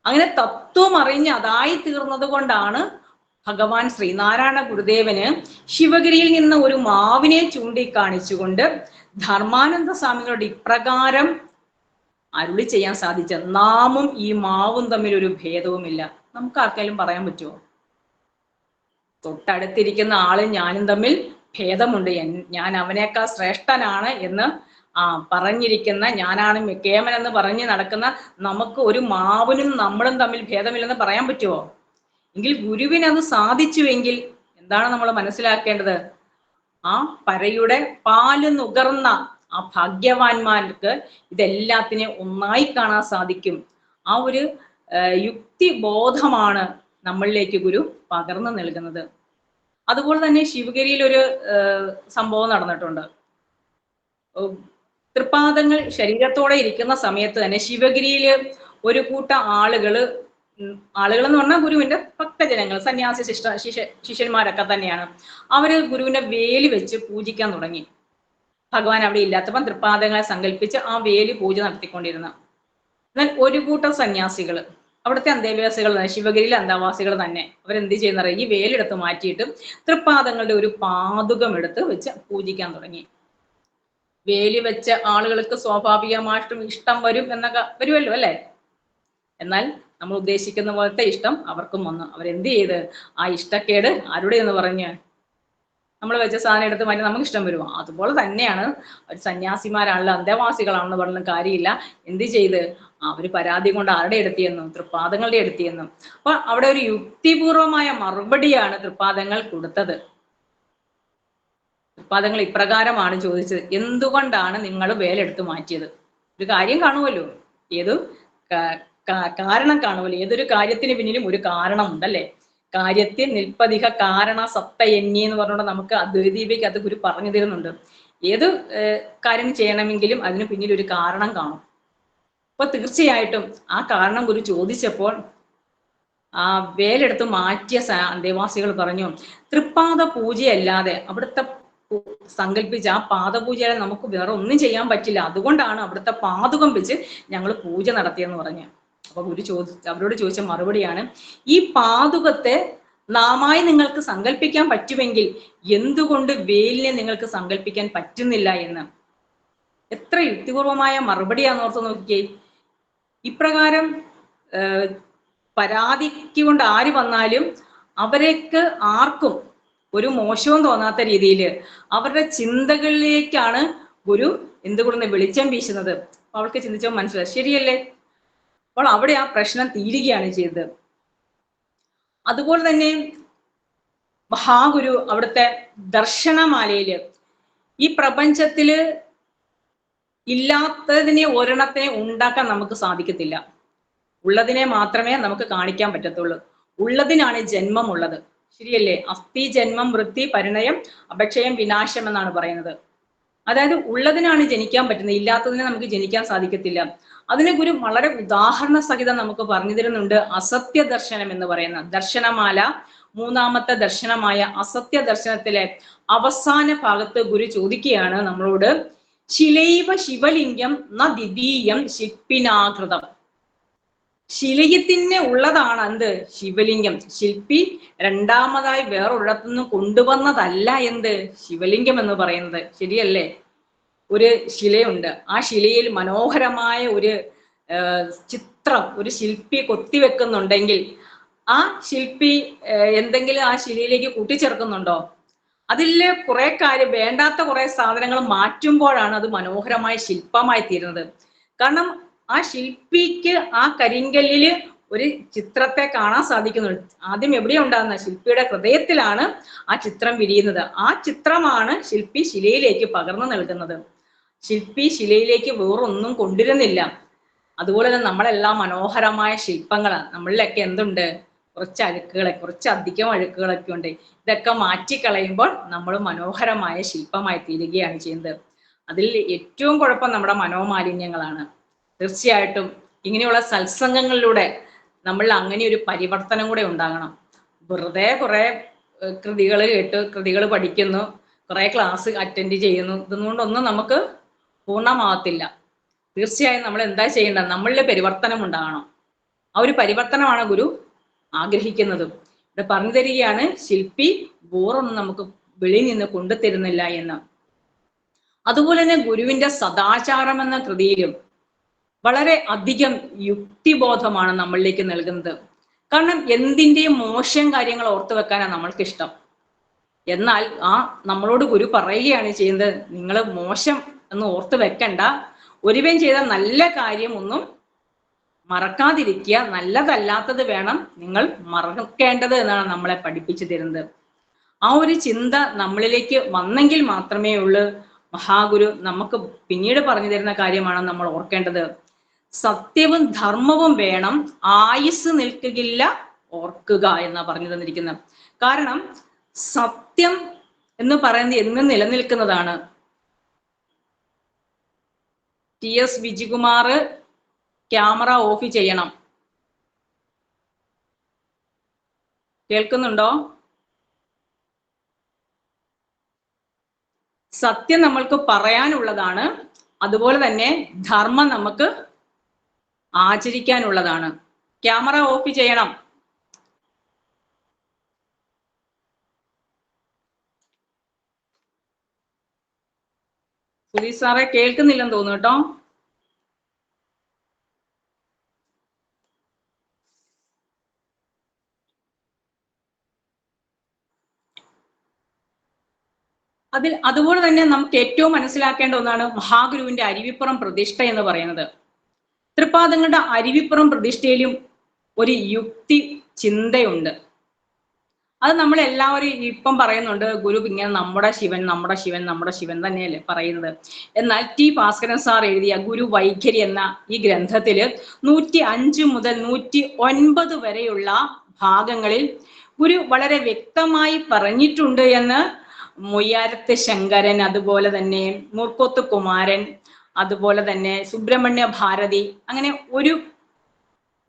അങ്ങനെ തത്വം അറിഞ്ഞ് അതായി തീർന്നത് കൊണ്ടാണ് ഭഗവാൻ ശ്രീനാരായണ ഗുരുദേവന് ശിവഗിരിയിൽ നിന്ന് ഒരു മാവിനെ ചൂണ്ടിക്കാണിച്ചുകൊണ്ട് ധർമാനന്ദ സ്വാമികളോട് ഇപ്രകാരം അരുളി ചെയ്യാൻ സാധിച്ചത്. നാമും ഈ മാവും തമ്മിൽ ഒരു ഭേദവുമില്ല. നമുക്ക് ആർക്കെങ്കിലും പറയാൻ പറ്റുമോ? തൊട്ടടുത്തിരിക്കുന്ന ആളും ഞാനും തമ്മിൽ ഭേദമുണ്ട്, ഞാൻ അവനേക്കാൾ ശ്രേഷ്ഠനാണ് എന്ന് പറഞ്ഞിരിക്കുന്ന, ഞാനാണ് കേമൻ എന്ന് പറഞ്ഞ് നടക്കുന്ന നമുക്ക് ഒരു മാവിനും നമ്മളും തമ്മിൽ ഭേദമില്ലെന്ന് പറയാൻ പറ്റുമോ? എങ്കിൽ ഗുരുവിനത് സാധിച്ചുവെങ്കിൽ എന്താണ് നമ്മൾ മനസ്സിലാക്കേണ്ടത്? ആ പരയുടെ പാല് നുകർന്ന ആ ഭാഗ്യവാന്മാർക്ക് ഇതെല്ലാത്തിനെയും ഒന്നായി കാണാൻ സാധിക്കും. ആ ഒരു യുക്തിബോധമാണ് നമ്മളിലേക്ക് ഗുരു പകർന്നു നൽകുന്നത്. അതുപോലെ തന്നെ ശിവഗിരിയിൽ ഒരു സംഭവം നടന്നിട്ടുണ്ട്. തൃപ്പാദങ്ങൾ ശരീരത്തോടെ ഇരിക്കുന്ന സമയത്ത് തന്നെ ശിവഗിരിയില് ഒരു കൂട്ടം ആളുകൾ എന്ന് പറഞ്ഞാൽ ഗുരുവിന്റെ ഭക്തജനങ്ങൾ, സന്യാസി ശിഷ്യന്മാരൊക്കെ തന്നെയാണ്. അവര് ഗുരുവിന്റെ വേലി വെച്ച് പൂജിക്കാൻ തുടങ്ങി. ഭഗവാൻ അവിടെ ഇല്ലാത്തപ്പം തൃപ്പാദങ്ങളെ സങ്കല്പിച്ച് ആ വേലി പൂജ നടത്തിക്കൊണ്ടിരുന്ന. എന്നാൽ ഒരു കൂട്ടം സന്യാസികൾ, അവിടുത്തെ അന്തേവാസികൾ തന്നെ, ശിവഗിരിയിലെ അന്തേവാസികൾ തന്നെ, അവരെന്ത് ചെയ്യുന്ന ഈ വേലെടുത്ത് മാറ്റിയിട്ട് തൃപ്പാദങ്ങളുടെ ഒരു പാതുകം എടുത്ത് വെച്ച് പൂജിക്കാൻ തുടങ്ങി. വേലി വെച്ച ആളുകൾക്ക് സ്വാഭാവികമായിട്ടും ഇഷ്ടം വരും എന്നൊക്കെ വരുമല്ലോ അല്ലെ. എന്നാൽ നമ്മൾ ഉദ്ദേശിക്കുന്ന പോലത്തെ ഇഷ്ടം അവർക്കും വന്നു. അവരെന്ത് ചെയ്ത് ആ ഇഷ്ടക്കേട് ആരുടെ എന്ന് പറഞ്ഞ് നമ്മൾ വെച്ച സാധനം എടുത്ത് മാറ്റി നമുക്ക് ഇഷ്ടം വരുമോ? അതുപോലെ തന്നെയാണ് ഒരു സന്യാസിമാരാണല്ലോ, അന്തേവാസികളാണെന്ന് പറഞ്ഞ കാര്യമില്ല. എന്ത് ചെയ്ത് അവര് പരാതി കൊണ്ട് ആരുടെ എടുത്തിയെന്നും? തൃപ്പാദങ്ങളുടെ എടുത്തിയെന്നും. അപ്പൊ അവിടെ ഒരു യുക്തിപൂർവമായ മറുപടിയാണ് തൃപ്പാദങ്ങൾ കൊടുത്തത്. തൃപ്പാദങ്ങൾ ഇപ്രകാരമാണ് ചോദിച്ചത്: എന്തുകൊണ്ടാണ് നിങ്ങൾ വേലെടുത്ത് മാറ്റിയത്? ഒരു കാര്യം കാണുമല്ലോ, ഏത് കാരണം കാണുമല്ലോ. ഏതൊരു കാര്യത്തിന് പിന്നിലും ഒരു കാരണമുണ്ടല്ലേ. കാര്യത്തിൽ നിൽപ്പതിക കാരണ സത്ത എന്നീ എന്ന് പറഞ്ഞുകൊണ്ട് നമുക്ക് അദ്വൈതീപിക്ക് അത് ഗുരു പറഞ്ഞു തരുന്നുണ്ട്. ഏത് കാര്യം ചെയ്യണമെങ്കിലും അതിന് പിന്നിൽ ഒരു കാരണം കാണും. അപ്പൊ തീർച്ചയായിട്ടും ആ കാരണം ഗുരു ചോദിച്ചപ്പോൾ ആ വേലെടുത്ത് മാറ്റിയ അന്തേവാസികൾ പറഞ്ഞു, തൃപ്പാദ പൂജയല്ലാതെ അവിടുത്തെ സങ്കല്പിച്ച് ആ പാദപൂജയെ നമുക്ക് വേറെ ഒന്നും ചെയ്യാൻ പറ്റില്ല, അതുകൊണ്ടാണ് അവിടുത്തെ പാദുകം വെച്ച് ഞങ്ങൾ പൂജ നടത്തിയെന്ന് പറഞ്ഞു. അപ്പൊ ഗുരു അവരോട് ചോദിച്ച മറുപടിയാണ്, ഈ പാദുകത്തെ നാമായി നിങ്ങൾക്ക് സങ്കല്പിക്കാൻ പറ്റുമെങ്കിൽ എന്തുകൊണ്ട് വേലിനെ നിങ്ങൾക്ക് സങ്കല്പിക്കാൻ പറ്റുന്നില്ല എന്ന്. എത്ര യുക്തിപൂർവമായ മറുപടിയാന്ന് ഓർത്ത് നോക്കിയേ. ഇപ്രകാരം പരാതിക്ക് കൊണ്ട് ആര് വന്നാലും അവർക്ക് ആർക്കും ഒരു മോശവും തോന്നാത്ത രീതിയിൽ അവരുടെ ചിന്തകളിലേക്കാണ് ഗുരു എന്തുകൊണ്ടെന്ന് വെളിച്ചം വീശുന്നത്. അവൾക്ക് ചിന്തിച്ചപ്പോൾ മനസ്സിലായി, ശരിയല്ലേ. അപ്പോൾ അവിടെ ആ പ്രശ്നം തീരുകയാണ് ചെയ്തത്. അതുപോലെ തന്നെ മഹാഗുരു അവിടുത്തെ ദർശനമാലയില് ഈ പ്രപഞ്ചത്തില് ഇല്ലാത്തതിനെ ഒരെണ്ണത്തിനെ ഉണ്ടാക്കാൻ നമുക്ക് സാധിക്കത്തില്ല. ഉള്ളതിനെ മാത്രമേ നമുക്ക് കാണിക്കാൻ പറ്റത്തുള്ളൂ. ഉള്ളതിനാണ് ജന്മമുള്ളത്, ശരിയല്ലേ. അസ്ഥി ജന്മം വൃത്തി പരിണയം അപക്ഷയം വിനാശം എന്നാണ് പറയുന്നത്. അതായത് ഉള്ളതിനാണ് ജനിക്കാൻ പറ്റുന്നത്, ഇല്ലാത്തതിനെ നമുക്ക് ജനിക്കാൻ സാധിക്കത്തില്ല. അതിനെ ഗുരു വളരെ ഉദാഹരണ സഹിതം നമുക്ക് പറഞ്ഞു തരുന്നുണ്ട്. അസത്യ ദർശനം എന്ന് പറയുന്ന ദർശനമാല മൂന്നാമത്തെ ദർശനമായ അസത്യ ദർശനത്തിലെ അവസാന ഭാഗത്ത് ഗുരു ചോദിക്കുകയാണ് നമ്മളോട്, ശിലൈവ ശിവലിംഗം ന ദ്വിതീയം ശില്പിനാകൃതം. ശിലയത്തിന് ഉള്ളതാണ് എന്ത്? ശിവലിംഗം. ശില്പി രണ്ടാമതായി വേറൊരിടത്തുനിന്ന് കൊണ്ടുവന്നതല്ല എന്ത്? ശിവലിംഗം എന്ന് പറയുന്നത്, ശരിയല്ലേ. ഒരു ശിലയുണ്ട്, ആ ശിലയിൽ മനോഹരമായ ഒരു ചിത്രം ഒരു ശില്പി കൊത്തിവെക്കുന്നുണ്ടെങ്കിൽ ആ ശില്പി എന്തെങ്കിലും ആ ശിലയിലേക്ക് കൂട്ടിച്ചേർക്കുന്നുണ്ടോ? അതിലെ കുറെ കാര്യം വേണ്ടാത്ത കുറെ സാധനങ്ങൾ മാറ്റുമ്പോഴാണ് അത് മനോഹരമായ ശില്പമായി തീരുന്നത്. കാരണം ആ ശില്പിക്ക് ആ കരിങ്കല്ലില് ഒരു ചിത്രത്തെ കാണാൻ സാധിക്കുന്നുണ്ട്. ആദ്യം എവിടെയാ ഉണ്ടാകുന്ന? ശില്പിയുടെ ഹൃദയത്തിലാണ് ആ ചിത്രം വിരിയുന്നത്. ആ ചിത്രമാണ് ശില്പി ശിലയിലേക്ക് പകർന്നു നൽകുന്നത്. ശില്പി ശിലയിലേക്ക് വേറൊന്നും കൊണ്ടുവരുന്നില്ല. അതുപോലെ തന്നെ നമ്മളെല്ലാം മനോഹരമായ ശില്പങ്ങളാണ്. നമ്മളിലൊക്കെ എന്തുണ്ട്? കുറച്ച് അധികം അഴുക്കുകളൊക്കെ ഉണ്ട്. ഇതൊക്കെ മാറ്റിക്കളയുമ്പോൾ നമ്മൾ മനോഹരമായ ശില്പമായി തീരുകയാണ് ചെയ്യുന്നത്. അതിൽ ഏറ്റവും കുഴപ്പം നമ്മുടെ മനോമാലിന്യങ്ങളാണ്. തീർച്ചയായിട്ടും ഇങ്ങനെയുള്ള സത്സംഗങ്ങളിലൂടെ നമ്മൾ അങ്ങനെ ഒരു പരിവർത്തനം കൂടെ ഉണ്ടാകണം. വെറുതെ കുറെ കൃതികൾ കേട്ട് കൃതികൾ പഠിക്കുന്നു, കുറെ ക്ലാസ് അറ്റൻഡ് ചെയ്യുന്നു, ഇതുകൊണ്ടൊന്നും നമുക്ക് പൂർണ്ണമാകത്തില്ല. തീർച്ചയായും നമ്മൾ എന്താ ചെയ്യേണ്ടത്? നമ്മളിലെ പരിവർത്തനം ഉണ്ടാകണം. ആ ഒരു പരിവർത്തനമാണ് ഗുരു ആഗ്രഹിക്കുന്നത്. ഇവിടെ പറഞ്ഞു തരികയാണ്, ശില്പി വേറൊന്നും നമുക്ക് വെളിയിൽ നിന്ന് കൊണ്ടുതരുന്നില്ല എന്ന്. അതുപോലെ തന്നെ ഗുരുവിന്റെ സദാചാരം എന്ന കൃതിയിലും വളരെ അധികം യുക്തിബോധമാണ് നമ്മളിലേക്ക് നൽകുന്നത്. കാരണം എന്തിൻ്റെയും മോശം കാര്യങ്ങൾ ഓർത്തു വെക്കാനാണ് നമ്മൾക്ക് ഇഷ്ടം. എന്നാൽ ആ നമ്മളോട് ഗുരു പറയുകയാണ് ചെയ്യുന്നത്, നിങ്ങൾ മോശം എന്ന് ഓർത്ത് വെക്കണ്ട, ഒരുവൻ ചെയ്ത നല്ല കാര്യം ഒന്നും മറക്കാതിരിക്കുക, നല്ലതല്ലാത്തത് വേണം നിങ്ങൾ മറക്കേണ്ടത് എന്നാണ് നമ്മളെ പഠിപ്പിച്ചു തരുന്നത്. ആ ഒരു ചിന്ത നമ്മളിലേക്ക് വന്നെങ്കിൽ മാത്രമേ ഉള്ളൂ മഹാഗുരു നമുക്ക് പിന്നീട് പറഞ്ഞു തരുന്ന കാര്യമാണ് നമ്മൾ ഓർക്കേണ്ടത്. സത്യവും ധർമ്മവും വേണം, ആയുസ് നിൽക്കുകയില്ല ഓർക്കുക എന്നാ പറഞ്ഞു തന്നിരിക്കുന്നത്. കാരണം സത്യം എന്ന് പറയുന്നത് എന്നും നിലനിൽക്കുന്നതാണ്. TS വിജികുമാർ ക്യാമറ ഓഫ് ചെയ്യണം. കേൾക്കുന്നുണ്ടോ? സത്യം നമ്മൾക്ക് പറയാനുള്ളതാണ്, അതുപോലെ തന്നെ ധർമ്മം നമുക്ക് ആചരിക്കാനുള്ളതാണ്. ക്യാമറ ഓഫ് ചെയ്യണം. സുധീഷ് സാറെ കേൾക്കുന്നില്ലെന്ന് തോന്നുന്നു കേട്ടോ. അതുപോലെ തന്നെ നമുക്ക് ഏറ്റവും മനസ്സിലാക്കേണ്ട ഒന്നാണ് മഹാഗുരുവിന്റെ അരുവിപ്പുറം പ്രതിഷ്ഠ എന്ന് പറയുന്നത്. തൃപ്പാദങ്ങളുടെ അരുവിപ്പുറം പ്രതിഷ്ഠയിലും ഒരു യുക്തി ചിന്തയുണ്ട്. അത് നമ്മൾ എല്ലാവരും ഇപ്പം പറയുന്നുണ്ട്, ഗുരു ഇങ്ങനെ നമ്മുടെ ശിവൻ നമ്മുടെ ശിവൻ നമ്മുടെ ശിവൻ തന്നെയല്ലേ പറയുന്നത്. എന്നാൽ ടി ഭാസ്കരൻ സാർ എഴുതിയ ഗുരു വൈഖരി എന്ന ഈ ഗ്രന്ഥത്തില് 105 മുതൽ 109 വരെയുള്ള ഭാഗങ്ങളിൽ ഗുരു വളരെ വ്യക്തമായി പറഞ്ഞിട്ടുണ്ട് എന്ന് മൊയ്യാരത്ത് ശങ്കരൻ, അതുപോലെ തന്നെ മൂർക്കോത്ത് കുമാരൻ, അതുപോലെ തന്നെ സുബ്രഹ്മണ്യ ഭാരതി, അങ്ങനെ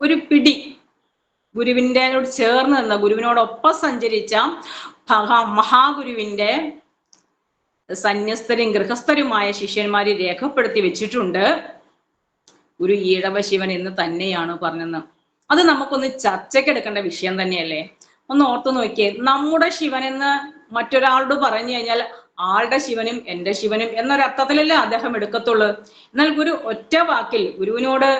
ഒരു പിടി ഗുരുവിൻ്റെ ചേർന്ന് നിന്ന, ഗുരുവിനോടൊപ്പം സഞ്ചരിച്ച മഹാഗുരുവിന്റെ സന്യസ്തരും ഗൃഹസ്ഥരുമായ ശിഷ്യന്മാരെ രേഖപ്പെടുത്തി വെച്ചിട്ടുണ്ട് ഗുരു ഈഴവ ശിവൻ എന്ന് തന്നെയാണ് പറഞ്ഞത്. അത് നമുക്കൊന്ന് ചർച്ചയ്ക്കെടുക്കേണ്ട വിഷയം തന്നെയല്ലേ. ഒന്ന് ഓർത്തു നോക്കിയേ, നമ്മുടെ ശിവൻ എന്ന് മറ്റൊരാളോട് പറഞ്ഞു കഴിഞ്ഞാൽ ആളുടെ ശിവനും എൻ്റെ ശിവനും എന്നൊരർത്ഥത്തിലല്ലേ അദ്ദേഹം എടുക്കത്തുള്ളൂ. എന്നാൽ ഗുരു ഒറ്റ വാക്കിൽ ഗുരുവിനോട്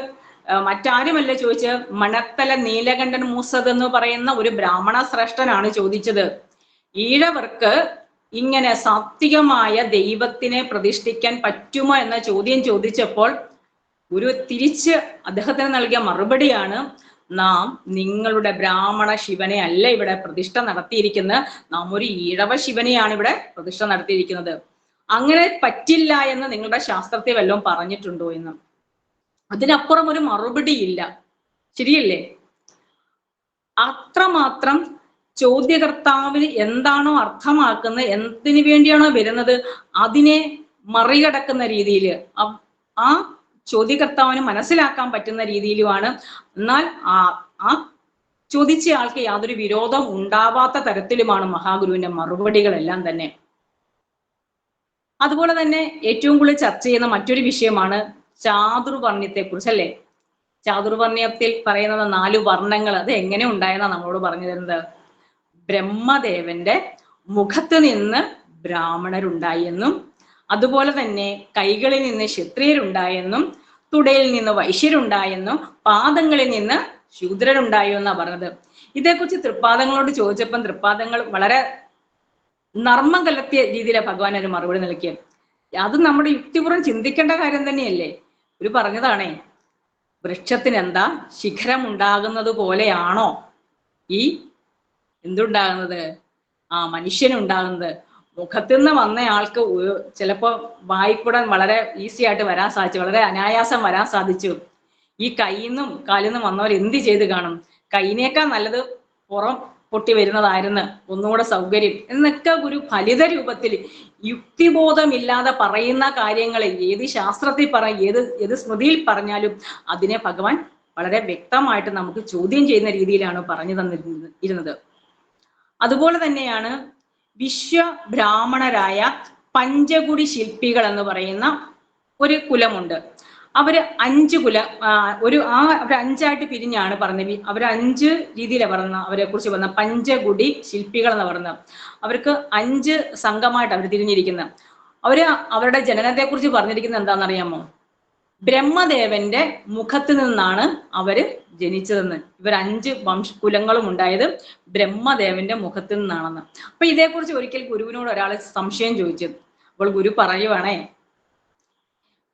മറ്റാരുമല്ല ചോദിച്ച്, മണത്തല നീലകണ്ഠൻ മൂസത് എന്ന് പറയുന്ന ഒരു ബ്രാഹ്മണ ശ്രേഷ്ഠനാണ് ചോദിച്ചത്. ഈഴവർക്ക് ഇങ്ങനെ സാത്വികമായ ദൈവത്തിനെ പ്രതിഷ്ഠിക്കാൻ പറ്റുമോ എന്ന ചോദ്യം ചോദിച്ചപ്പോൾ ഗുരു തിരിച്ച് അദ്ദേഹത്തിന് നൽകിയ മറുപടിയാണ്, നാം നിങ്ങളുടെ ബ്രാഹ്മണ ശിവനെ അല്ല ഇവിടെ പ്രതിഷ്ഠ നടത്തിയിരിക്കുന്നത്, നാം ഒരു ഈഴവ ശിവനെയാണ് ഇവിടെ പ്രതിഷ്ഠ നടത്തിയിരിക്കുന്നത്. അങ്ങനെ പറ്റില്ല എന്ന് നിങ്ങളുടെ ശാസ്ത്രത്തെ വല്ലതും പറഞ്ഞിട്ടുണ്ടോ എന്ന്. അതിനപ്പുറം ഒരു മറുപടി ഇല്ല. ശരിയല്ലേ? അത്രമാത്രം ചോദ്യകർത്താവിന് എന്താണോ അർത്ഥമാക്കുന്നത്, എന്തിനു വേണ്ടിയാണോ വരുന്നത്, അതിനെ മറികടക്കുന്ന രീതിയിൽ ആ ചോദ്യകർത്താവിന് മനസ്സിലാക്കാൻ പറ്റുന്ന രീതിയിലുമാണ്. എന്നാൽ ആ ചോദിച്ച ആൾക്ക് യാതൊരു വിരോധം ഉണ്ടാവാത്ത തരത്തിലുമാണ് മഹാഗുരുവിന്റെ മറുപടികളെല്ലാം തന്നെ. അതുപോലെ തന്നെ ഏറ്റവും കൂടുതൽ ചർച്ച ചെയ്യുന്ന മറ്റൊരു വിഷയമാണ് ചാതുർവർണ്ണ്യത്തെ കുറിച്ച്, അല്ലേ? ചാതുർവർണ്ണ്യത്തിൽ പറയുന്നത് 4 വർണ്ണങ്ങൾ, അത് എങ്ങനെ ഉണ്ടായെന്നാ നമ്മളോട് പറഞ്ഞു തരുന്നത്. ബ്രഹ്മദേവന്റെ മുഖത്ത് നിന്ന് ബ്രാഹ്മണരുണ്ടായി എന്നും, അതുപോലെ തന്നെ കൈകളിൽ നിന്ന് ക്ഷത്രിയരുണ്ടായെന്നും, തുടയിൽ നിന്ന് വൈശ്യരുണ്ടായെന്നും, പാദങ്ങളിൽ നിന്ന് ശൂദ്രരുണ്ടായോ എന്നാ പറഞ്ഞത്. ഇതേക്കുറിച്ച് തൃപ്പാദങ്ങളോട് ചോദിച്ചപ്പം തൃപ്പാദങ്ങൾ വളരെ നർമ്മം കലർത്തിയ രീതിയിലാണ് ഭഗവാൻ ഒരു മറുപടി നൽകിയത്. അത് നമ്മുടെ യുക്തിപൂർവ്വം ചിന്തിക്കേണ്ട കാര്യം തന്നെയല്ലേ. ഒരു പറഞ്ഞതാണേ, വൃക്ഷത്തിന് എന്താ ശിഖരം ഉണ്ടാകുന്നത് പോലെയാണോ ഈ എന്തുണ്ടാകുന്നത്, മനുഷ്യനുണ്ടാകുന്നത്. മുഖത്തു നിന്ന് വന്നയാൾക്ക് ചിലപ്പോൾ വായിക്കൂടാൻ വളരെ ഈസി ആയിട്ട് വരാൻ സാധിച്ചു, വളരെ അനായാസം വരാൻ സാധിച്ചു. ഈ കൈയിന്നും കാലിന്നും വന്നവർ എന്ത് ചെയ്ത് കാണും? കൈനേക്കാൾ നല്ലത് പുറം പൊട്ടി വരുന്നതായിരുന്നു ഒന്നുകൂടെ സൗകര്യം എന്നൊക്കെ ഗുരു ഫലിത രൂപത്തിൽ യുക്തിബോധമില്ലാതെ പറയുന്ന കാര്യങ്ങൾ ഏത് ശാസ്ത്രത്തിൽ ഏത് സ്മൃതിയിൽ പറഞ്ഞാലും അതിനെ ഭഗവാൻ വളരെ വ്യക്തമായിട്ട് നമുക്ക് ചോദ്യം ചെയ്യുന്ന രീതിയിലാണ് പറഞ്ഞു തന്നിരുന്നത്. അതുപോലെ തന്നെയാണ് വിശ്വബ്രാഹ്മണരായ പഞ്ചകുടി ശില്പികൾ എന്ന് പറയുന്ന ഒരു കുലമുണ്ട്. അവര് 5 കുലം, അവർ 5ആയിട്ട് പിരിഞ്ഞാണ് പറഞ്ഞത്. അവർ 5 രീതിയിലാണ് പറഞ്ഞത്. അവരെ കുറിച്ച് പറഞ്ഞ പഞ്ചകുടി ശില്പികൾ എന്ന് പറയുന്നത്. അവർക്ക് 5 സംഘമായിട്ട് അവർ തിരിഞ്ഞിരിക്കുന്നത്. അവരുടെ ജനനത്തെ കുറിച്ച് പറഞ്ഞിരിക്കുന്നത് എന്താണെന്നറിയാമോ? ബ്രഹ്മദേവന്റെ മുഖത്ത് നിന്നാണ് അവര് ജനിച്ചതെന്ന്. ഇവർ 5 കുലങ്ങളും ഉണ്ടായത് ബ്രഹ്മദേവന്റെ മുഖത്ത് നിന്നാണെന്ന്. അപ്പൊ ഇതേക്കുറിച്ച് ഒരിക്കൽ ഗുരുവിനോട് ഒരാൾ സംശയം ചോദിച്ചു. അപ്പോൾ ഗുരു പറയുവാണേ,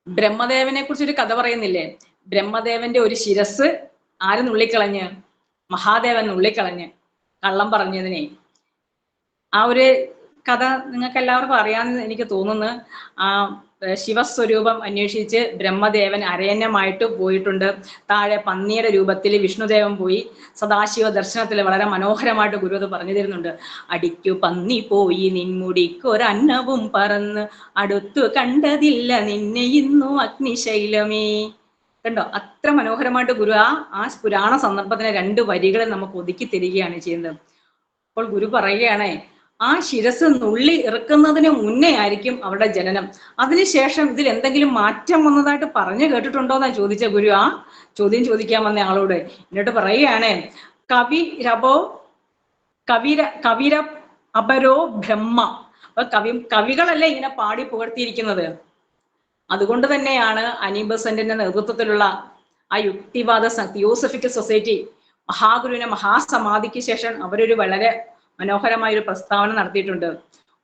ബ്രഹ്മദേവനെ കുറിച്ച് ഒരു കഥ പറയുന്നില്ലേ? ബ്രഹ്മദേവന്റെ ഒരു ശിരസ് ആര് നുള്ളിക്കളഞ്ഞ്? മഹാദേവൻ നുള്ളിക്കളഞ്ഞ്, കള്ളം പറഞ്ഞതിനെ. ആ ഒരു കഥ നിങ്ങൾക്ക് എല്ലാവർക്കും അറിയാമെന്ന് എനിക്ക് തോന്നുന്നു. ശിവസ്വരൂപം അന്വേഷിച്ച് ബ്രഹ്മദേവൻ അരയന്നമായിട്ട് പോയിട്ടുണ്ട്. താഴെ പന്നിയുടെ രൂപത്തിൽ വിഷ്ണുദേവൻ പോയി. സദാശിവ ദർശനത്തിൽ വളരെ മനോഹരമായിട്ട് ഗുരു അത് പറഞ്ഞു തരുന്നുണ്ട്. അടിക്കു പന്നി പോയി നിൻമുടിക്കൊരന്നവും പറന്ന്, അടുത്തു കണ്ടതില്ല നിന്നെ ഇന്നു അഗ്നിശൈലമേ. കണ്ടോ? അത്ര മനോഹരമായിട്ട് ഗുരു ആ പുരാണ സന്ദർഭത്തിനെ 2 വരികളെ നമുക്ക് ഒതുക്കി തരികയാണ് ചെയ്യുന്നത്. അപ്പോൾ ഗുരു പറയുകയാണേ, ആ ശിരസ് നുള്ളി ഇറക്കുന്നതിന് മുന്നേ ആയിരിക്കും അവരുടെ ജനനം. അതിനുശേഷം ഇതിൽ എന്തെങ്കിലും മാറ്റം വന്നതായിട്ട് പറഞ്ഞു കേട്ടിട്ടുണ്ടോന്നാ ചോദിച്ച ഗുരു ആ ചോദ്യം ചോദിക്കാൻ വന്ന ആളോട്. എന്നിട്ട് പറയുകയാണ്, കവിര അപരോ ബ്രഹ്മ. അപ്പൊ കവികളല്ലേ ഇങ്ങനെ പാടി പുകഴ്ത്തിയിരിക്കുന്നത്. അതുകൊണ്ട് തന്നെയാണ് അനി ബസന്റിന്റെ നേതൃത്വത്തിലുള്ള ആ യുക്തിവാദ തിയോസഫിക്കൽ സൊസൈറ്റി മഹാഗുരുവിനെ മഹാസമാധിക്ക് ശേഷം അവരൊരു വളരെ മനോഹരമായ ഒരു പ്രസ്താവന നടത്തിയിട്ടുണ്ട്.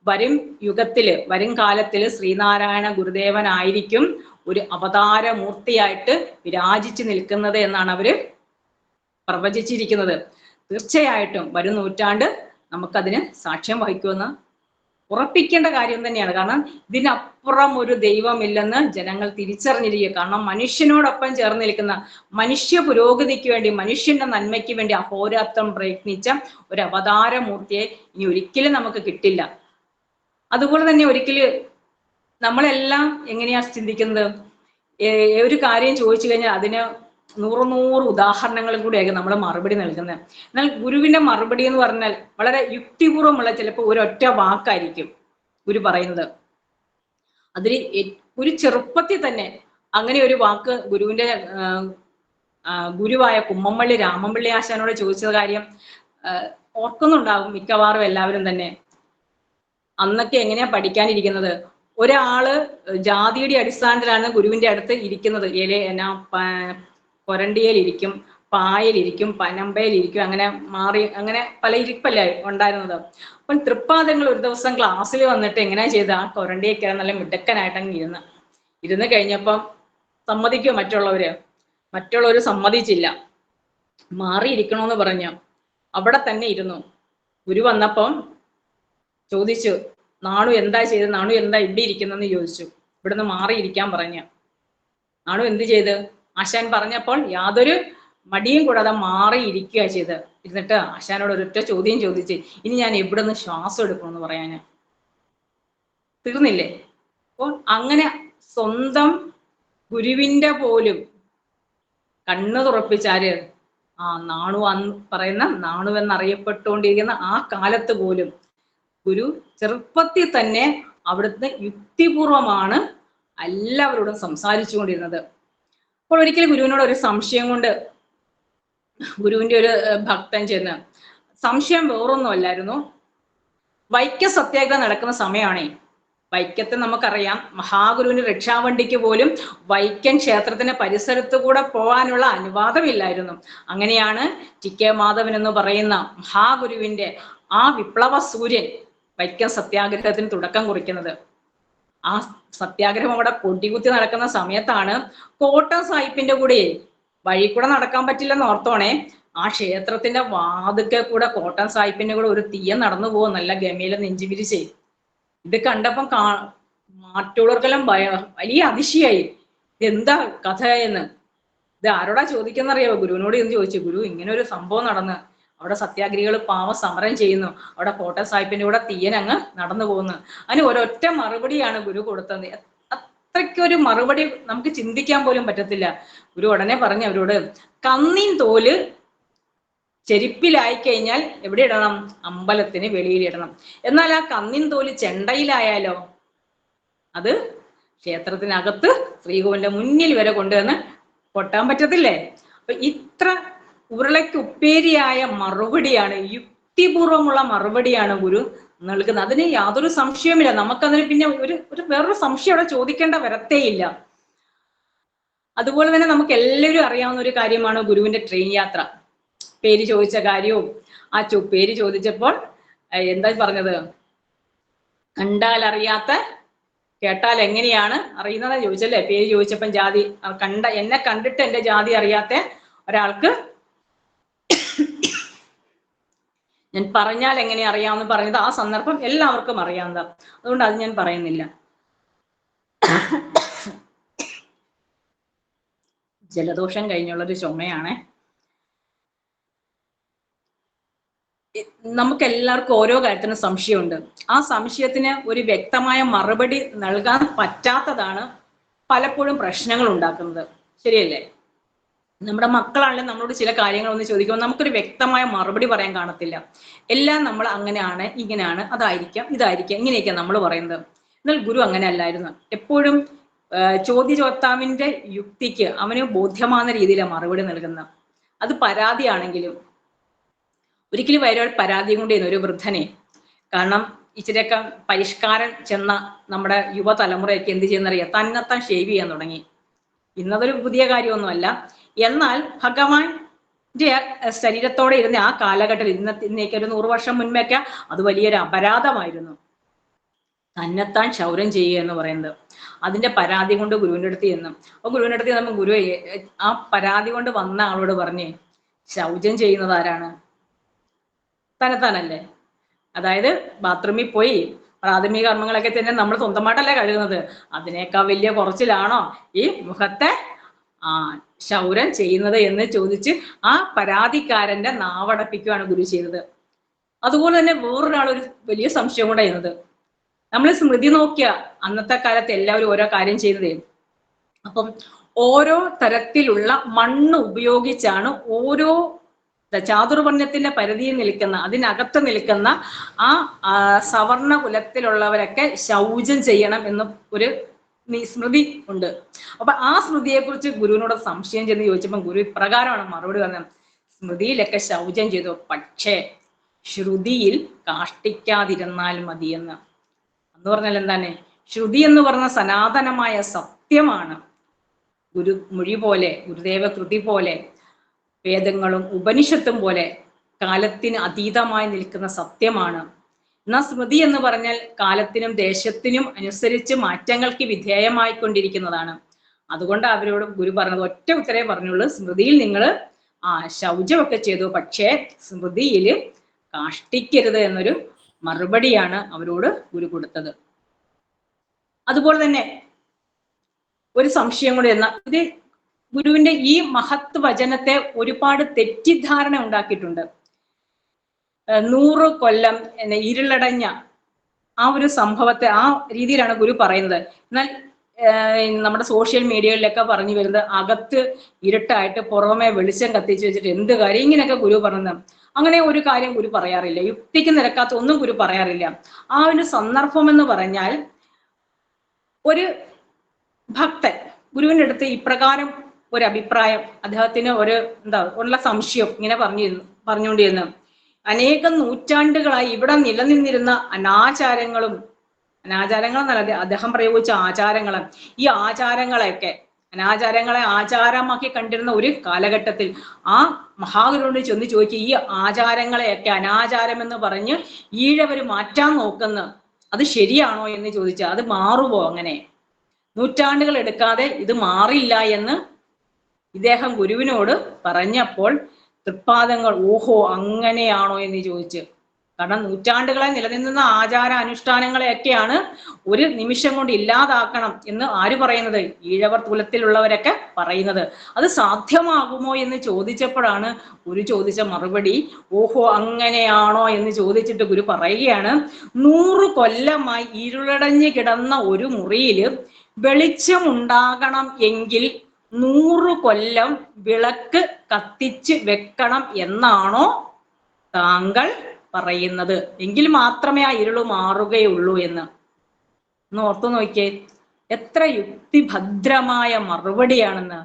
വരും കാലത്തില് ശ്രീനാരായണ ഗുരുദേവനായിരിക്കും ഒരു അവതാരമൂർത്തിയായിട്ട് വിരാജിച്ചു നിൽക്കുന്നത് എന്നാണ് അവര് പ്രവചിച്ചിരിക്കുന്നത്. തീർച്ചയായിട്ടും വരും നൂറ്റാണ്ട് നമുക്കതിന് സാക്ഷ്യം വഹിക്കുമെന്ന് ഉറപ്പിക്കേണ്ട കാര്യം തന്നെയാണ്. കാരണം ഇതിനപ്പുറം ഒരു ദൈവമില്ലെന്ന് ജനങ്ങൾ തിരിച്ചറിഞ്ഞിരിക്കുക. കാരണം മനുഷ്യനോടൊപ്പം ചേർന്ന് നിൽക്കുന്ന, മനുഷ്യ പുരോഗതിക്ക് വേണ്ടി, മനുഷ്യന്റെ നന്മയ്ക്ക് വേണ്ടി അഹോരാത്രം പ്രയത്നിച്ച ഒരു അവതാരമൂർത്തിയെ ഇനി ഒരിക്കലും നമുക്ക് കിട്ടില്ല. അതുപോലെ തന്നെ ഒരിക്കലും നമ്മളെല്ലാം എങ്ങനെയാ ചിന്തിക്കുന്നത്, ഒരു കാര്യം ചോദിച്ചു കഴിഞ്ഞാൽ അതിന് 100 ഉദാഹരണങ്ങളും കൂടിയായിരിക്കും നമ്മൾ മറുപടി നൽകുന്നത്. എന്നാൽ ഗുരുവിന്റെ മറുപടി എന്ന് പറഞ്ഞാൽ വളരെ യുക്തിപൂർവ്വമുള്ള ചിലപ്പോൾ ഒരൊറ്റ വാക്കായിരിക്കും ഗുരു പറയുന്നത്. അതിൽ ഒരു ചെറുപ്പത്തിൽ തന്നെ അങ്ങനെ ഒരു വാക്ക് ഗുരുവിന്റെ ഗുരുവായ കുമ്മമ്പള്ളി രാമൻപിള്ളി ആശാനോട് ചോദിച്ച കാര്യം ഓർക്കുന്നുണ്ടാവും മിക്കവാറും എല്ലാവരും തന്നെ. അന്നൊക്കെ എങ്ങനെയാ പഠിക്കാനിരിക്കുന്നത്, ഒരാള് ജാതിയുടെ അടിസ്ഥാനത്തിലാണ് ഗുരുവിന്റെ അടുത്ത് ഇരിക്കുന്നത്. കൊരണ്ടിയയിലിരിക്കും, പായലിരിക്കും, പനമ്പയിലിരിക്കും, അങ്ങനെ മാറി അങ്ങനെ പല ഇരിപ്പല്ലേ ഉണ്ടായിരുന്നത്. അപ്പം തൃപ്പാദങ്ങൾ ഒരു ദിവസം ക്ലാസ്സിൽ വന്നിട്ട് എങ്ങനെയാ ചെയ്ത, ആ കൊരണ്ടിയൊക്കെ നല്ല മിടുക്കനായിട്ട് അങ്ങ് ഇരുന്ന് കഴിഞ്ഞപ്പം സമ്മതിക്കോ മറ്റുള്ളവര് സമ്മതിച്ചില്ല. മാറിയിരിക്കണോന്ന് പറഞ്ഞു അവിടെ തന്നെ ഇരുന്നു. ഗുരു വന്നപ്പം ചോദിച്ചു, നാണു എന്താ ചെയ്തത്, നാണു എന്താ ഇവിടെ ഇരിക്കുന്നെന്ന് ചോദിച്ചു. ഇവിടുന്ന് മാറിയിരിക്കാൻ പറഞ്ഞു. നാണു എന്ത് ചെയ്ത്, ആശാൻ പറഞ്ഞപ്പോൾ യാതൊരു മടിയും കൂടാതെ മാറിയിരിക്കുക ചെയ്ത്. ഇരുന്നിട്ട് ആശാനോട് ഒരൊറ്റ ചോദ്യം ചോദിച്ച്, ഇനി ഞാൻ എവിടുന്ന് ശ്വാസം എടുക്കണമെന്ന് പറയാന്. തീർന്നില്ലേ? അപ്പോൾ അങ്ങനെ സ്വന്തം ഗുരുവിന്റെ പോലും കണ്ണ് തുറപ്പിച്ചാര്, നാണു പറയുന്ന നാണുവെന്നറിയപ്പെട്ടുകൊണ്ടിരിക്കുന്ന ആ കാലത്ത് പോലും ഗുരു ചെറുപ്പത്തിൽ തന്നെ അവിടുത്തെ യുക്തിപൂർവമാണ് എല്ലാവരോടും സംസാരിച്ചു കൊണ്ടിരുന്നത്. അപ്പോൾ ഒരിക്കലും ഗുരുവിനോട് ഒരു സംശയം കൊണ്ട് ഗുരുവിന്റെ ഒരു ഭക്തൻ ചെന്ന്, സംശയം വേറൊന്നുമല്ലായിരുന്നു, വൈക്കം സത്യാഗ്രഹം നടക്കുന്ന സമയമാണേ. വൈക്കത്തെ നമുക്കറിയാം, മഹാഗുരുവിന്റെ രക്ഷാവണ്ടിക്ക് പോലും വൈക്കം ക്ഷേത്രത്തിന്റെ പരിസരത്ത് കൂടെ പോകാനുള്ള അനുവാദമില്ലായിരുന്നു. അങ്ങനെയാണ് ടി.കെ. മാധവൻ എന്ന് പറയുന്ന മഹാഗുരുവിന്റെ ആ വിപ്ലവ സൂര്യൻ വൈക്കം സത്യാഗ്രഹത്തിന് തുടക്കം കുറിക്കുന്നത്. ആ സത്യാഗ്രഹം അവിടെ പൊടികുത്തി നടക്കുന്ന സമയത്താണ് കോട്ടം സാഹിബിന്റെ കൂടെ വഴി കൂടെ നടക്കാൻ പറ്റില്ലെന്ന് ഓർത്തോണേ, ആ ക്ഷേത്രത്തിന്റെ വാതുക്കെ കൂടെ കോട്ടം സാഹിബിന്റെ കൂടെ ഒരു തീയ നടന്നു പോകും, നല്ല ഗമയിലെ നെഞ്ചു വിരിച്ചേ. ഇത് കണ്ടപ്പം മറ്റുള്ളവർക്കെല്ലാം വലിയ അതിശയായി, ഇതെന്താ കഥ എന്ന്. ഇത് ആരോടാ ചോദിക്കുന്നറിയാവോ? ഗുരുവിനോട് എന്ന് ചോദിച്ചു. ഗുരു, ഇങ്ങനെ ഒരു സംഭവം നടന്ന് അവിടെ സത്യാഗ്രഹികൾ പാവം സമരം ചെയ്യുന്നു, അവിടെ കോട്ടയം സാഹിബിന്റെ കൂടെ തീയൻ അങ്ങ് നടന്നു പോകുന്നു. അതിന് ഒരൊറ്റ മറുപടിയാണ് ഗുരു കൊടുത്തത്. അത്രയ്ക്കൊരു മറുപടി നമുക്ക് ചിന്തിക്കാൻ പോലും പറ്റത്തില്ല. ഗുരു ഉടനെ പറഞ്ഞു അവരോട്, കന്നിൻ തോല് ചെരുപ്പിലായി കഴിഞ്ഞാൽ എവിടെ ഇടണം? അമ്പലത്തിന് വെളിയിലിടണം. എന്നാൽ ആ കന്നിൻ തോല് ചെണ്ടയിലായാലോ അത് ക്ഷേത്രത്തിനകത്ത് ശ്രീകോവിലിന്റെ മുന്നിൽ വരെ കൊണ്ടുവന്ന് കൊട്ടാൻ പറ്റത്തില്ലേ? അപ്പൊ ഇത്ര ഉരുളയ്ക്ക് ഉപ്പേരിയായ മറുപടിയാണ്, യുക്തിപൂർവമുള്ള മറുപടിയാണ് ഗുരു നൽകുന്നത്. അതിന് യാതൊരു സംശയവുമില്ല. നമുക്കതിന് പിന്നെ ഒരു വേറൊരു സംശയം അവിടെ ചോദിക്കേണ്ട വരത്തേയില്ല. അതുപോലെ തന്നെ നമുക്ക് എല്ലാവരും അറിയാവുന്ന ഒരു കാര്യമാണ് ഗുരുവിന്റെ ട്രെയിൻ യാത്ര. പേര് ചോദിച്ച കാര്യവും ആ പേര് ചോദിച്ചപ്പോൾ എന്താ പറഞ്ഞത്, കണ്ടാൽ അറിയാത്ത കേട്ടാൽ എങ്ങനെയാണ് അറിയുന്നതാ ചോദിച്ചല്ലേ. പേര് ചോദിച്ചപ്പം ജാതി എന്നെ കണ്ടിട്ട് എന്റെ ജാതി അറിയാത്ത ഒരാൾക്ക് ഞാൻ പറഞ്ഞാൽ എങ്ങനെ അറിയാമെന്ന് പറഞ്ഞത് ആ സന്ദർഭം എല്ലാവർക്കും അറിയാവുന്നതാ. അതുകൊണ്ട് അത് ഞാൻ പറയുന്നില്ല. ജലദോഷം കഴിഞ്ഞുള്ളൊരു ചുമയാണ്. നമുക്ക് എല്ലാവർക്കും ഓരോ കാര്യത്തിനും സംശയമുണ്ട്. ആ സംശയത്തിന് ഒരു വ്യക്തമായ മറുപടി നൽകാൻ പറ്റാത്തതാണ് പലപ്പോഴും പ്രശ്നങ്ങൾ ഉണ്ടാക്കുന്നത്. ശരിയല്ലേ? നമ്മുടെ മക്കളാണെങ്കിലും നമ്മളോട് ചില കാര്യങ്ങൾ ഒന്ന് ചോദിക്കുമ്പോൾ നമുക്കൊരു വ്യക്തമായ മറുപടി പറയാൻ കാണത്തില്ല. എല്ലാം നമ്മൾ അങ്ങനെയാണ്, ഇങ്ങനെയാണ്, അതായിരിക്കാം, ഇതായിരിക്കാം, ഇങ്ങനെയൊക്കെയാണ് നമ്മൾ പറയുന്നത്. എന്നാൽ ഗുരു അങ്ങനെ അല്ലായിരുന്നു. എപ്പോഴും ചോദ്യചോർത്താവിന്റെ യുക്തിക്ക് അവന് ബോധ്യമാകുന്ന രീതിയിലാണ് മറുപടി നൽകുന്നത്. അത് പരാതിയാണെങ്കിലും ഒരിക്കലും വരെ പരാതി കൊണ്ടിരുന്നു ഒരു വൃദ്ധനെ. കാരണം ഇച്ചിരിയൊക്കെ പരിഷ്കാരം ചെന്ന നമ്മുടെ യുവതലമുറയൊക്കെ എന്ത് ചെയ്യുന്നറിയാം, തന്നെത്താൻ ഷേവ് ചെയ്യാൻ തുടങ്ങി. ഇന്നതൊരു പുതിയ കാര്യമൊന്നുമല്ല. എന്നാൽ ഭഗവാന്റെ ശരീരത്തോടെ ഇരുന്ന ആ കാലഘട്ടത്തിൽ, ഇന്നേക്ക് ഒരു 100 വർഷം മുൻപൊക്കെ അത് വലിയൊരു അപരാധമായിരുന്നു, തന്നെത്താൻ ക്ഷൗരം ചെയ്യുക എന്ന് പറയുന്നത്. അതിന്റെ പരാതി കൊണ്ട് ഗുരുവിന്റെ അടുത്ത് ചെന്നു. അപ്പൊ ഗുരുവിന്റെ അടുത്ത് നമ്മൾ ഗുരു ആ പരാതി കൊണ്ട് വന്ന ആളോട് പറഞ്ഞേ, ശൗചം ചെയ്യുന്നത് ആരാണ്? തന്നെത്താനല്ലേ. അതായത് ബാത്റൂമിൽ പോയി പ്രാഥമിക കർമ്മങ്ങളൊക്കെ തന്നെ നമ്മൾ സ്വന്തമായിട്ടല്ലേ കഴുകുന്നത്. അതിനേക്കാൾ വലിയ കുറച്ചിലാണോ ഈ മുഖത്തെ ക്ഷൗരം ചെയ്യുന്നത് എന്ന് ചോദിച്ച് ആ പരാതിക്കാരന്റെ നാവടപ്പിക്കുകയാണ് ഗുരു ചെയ്തത്. അതുപോലെ തന്നെ വേറൊരാൾ ഒരു വലിയ സംശയം കൂടെ ചെയ്യുന്നത്, നമ്മൾ സ്മൃതി നോക്കിയ അന്നത്തെ കാലത്ത് എല്ലാവരും ഓരോ കാര്യം ചെയ്യുന്നതേ. അപ്പം ഓരോ തരത്തിലുള്ള മണ്ണ് ഉപയോഗിച്ചാണ് ഓരോ ചാതുർവർണ്ണത്തിന്റെ പരിധിയിൽ നിൽക്കുന്ന, അതിനകത്ത് നിൽക്കുന്ന ആ സവർണ കുലത്തിലുള്ളവരൊക്കെ ശൗചം ചെയ്യണം എന്ന് ഒരു സ്മൃതി ഉണ്ട്. അപ്പൊ ആ സ്മൃതിയെ കുറിച്ച് ഗുരുവിനോട് സംശയം ചെന്ന് ചോദിച്ചപ്പോൾ ഗുരു ഇപ്രകാരമാണ് മറുപടി പറഞ്ഞത്, സ്മൃതിയിലൊക്കെ ശൗചം ചെയ്തു, പക്ഷേ ശ്രുതിയിൽ കാഷ്ടിക്കാതിരുന്നാൽ മതിയെന്ന്. എന്ന് പറഞ്ഞാൽ എന്താണ്? ശ്രുതി എന്ന് പറഞ്ഞ സനാതനമായ സത്യമാണ്. മൊഴി പോലെ, ഗുരുദേവ കൃതി പോലെ, വേദങ്ങളും ഉപനിഷത്തും പോലെ കാലത്തിന് അതീതമായി നിൽക്കുന്ന സത്യമാണ്. എന്നാൽ സ്മൃതി എന്ന് പറഞ്ഞാൽ കാലത്തിനും ദേശത്തിനും അനുസരിച്ച് മാറ്റങ്ങൾക്ക് വിധേയമായിക്കൊണ്ടിരിക്കുന്നതാണ്. അതുകൊണ്ട് അവരോട് ഗുരു പറഞ്ഞത് ഒറ്റ ഉത്തരേ പറഞ്ഞുള്ളൂ, സ്മൃതിയിൽ നിങ്ങൾ ശൗചമൊക്കെ ചെയ്തു, പക്ഷേ സ്മൃതിയിൽ കാഷ്ടിക്കരുത് എന്നൊരു മറുപടിയാണ് അവരോട് ഗുരു കൊടുത്തത്. അതുപോലെ തന്നെ ഒരു സംശയം കൂടി എന്ന, ഇത് ഗുരുവിന്റെ ഈ മഹത് വചനത്തെ ഒരുപാട് തെറ്റിദ്ധാരണ ഉണ്ടാക്കിയിട്ടുണ്ട്. 100 കൊല്ലം ഇരുളടഞ്ഞ ആ ഒരു സംഭവത്തെ ആ രീതിയിലാണ് ഗുരു പറയുന്നത്. എന്നാൽ നമ്മുടെ സോഷ്യൽ മീഡിയകളിലൊക്കെ പറഞ്ഞു വരുന്നത് അകത്ത് ഇരുട്ടായിട്ട് പുറമെ വെളിച്ചം കത്തിച്ചു വെച്ചിട്ട് എന്ത് കാര്യം, ഇങ്ങനെയൊക്കെ ഗുരു പറഞ്ഞത്. അങ്ങനെ ഒരു കാര്യം ഗുരു പറയാറില്ല, യുക്തിക്ക് നിരക്കാത്ത ഒന്നും ഗുരു പറയാറില്ല. ആ ഒരു സന്ദർഭം എന്ന് പറഞ്ഞാൽ, ഒരു ഭക്തൻ ഗുരുവിന്റെ അടുത്ത് ഇപ്രകാരം ഒരു അഭിപ്രായം, അദ്ദേഹത്തിന് ഒരു ഉള്ള സംശയം ഇങ്ങനെ പറഞ്ഞുകൊണ്ടിരുന്നു. അനേകം നൂറ്റാണ്ടുകളായി ഇവിടെ നിലനിന്നിരുന്ന അനാചാരങ്ങൾ എന്നല്ല, അദ്ദേഹം പ്രയോഗിച്ച ആചാരങ്ങൾ, ഈ അനാചാരങ്ങളെ ആചാരമാക്കി കണ്ടിരുന്ന ഒരു കാലഘട്ടത്തിൽ ആ മഹാഗുരുവിനോട് ചെന്ന് ചോദിക്കുക, ഈ ആചാരങ്ങളെയൊക്കെ അനാചാരം എന്ന് പറഞ്ഞ് ഈഴവര് മാറ്റാൻ നോക്കുന്നു, അത് ശരിയാണോ എന്ന് ചോദിച്ചാൽ അത് മാറുമോ? അങ്ങനെ നൂറ്റാണ്ടുകൾ എടുക്കാതെ ഇത് മാറില്ല എന്ന് ഇദ്ദേഹം ഗുരുവിനോട് പറഞ്ഞപ്പോൾ തൃപ്പാദങ്ങൾ ഓഹോ അങ്ങനെയാണോ എന്ന് ചോദിച്ച്. കാരണം നൂറ്റാണ്ടുകളെ നിലനിന്ന ആചാര അനുഷ്ഠാനങ്ങളെയൊക്കെയാണ് ഒരു നിമിഷം കൊണ്ട് ഇല്ലാതാക്കണം എന്ന് ആര് പറയുന്നത്? ഈഴവർ കുലത്തിലുള്ളവരൊക്കെ പറയുന്നത്. അത് സാധ്യമാകുമോ എന്ന് ചോദിച്ചപ്പോഴാണ് ഗുരു ചോദിച്ച മറുപടി ഓഹോ അങ്ങനെയാണോ എന്ന് ചോദിച്ചിട്ട് ഗുരു പറയുകയാണ്, 100 കൊല്ലമായി ഇരുളടഞ്ഞു കിടന്ന ഒരു മുറിയിൽ വെളിച്ചമുണ്ടാകണം എങ്കിൽ 100 കൊല്ലം വിളക്ക് കത്തിച്ച് വെക്കണം എന്നാണോ താങ്കൾ പറയുന്നത്? എങ്കിൽ മാത്രമേ ആ ഇരുള് മാറുകയുള്ളൂ എന്ന്. ഒന്ന് ഓർത്തു നോക്കിയേ, എത്ര യുക്തിഭദ്രമായ മറുപടിയാണെന്ന്.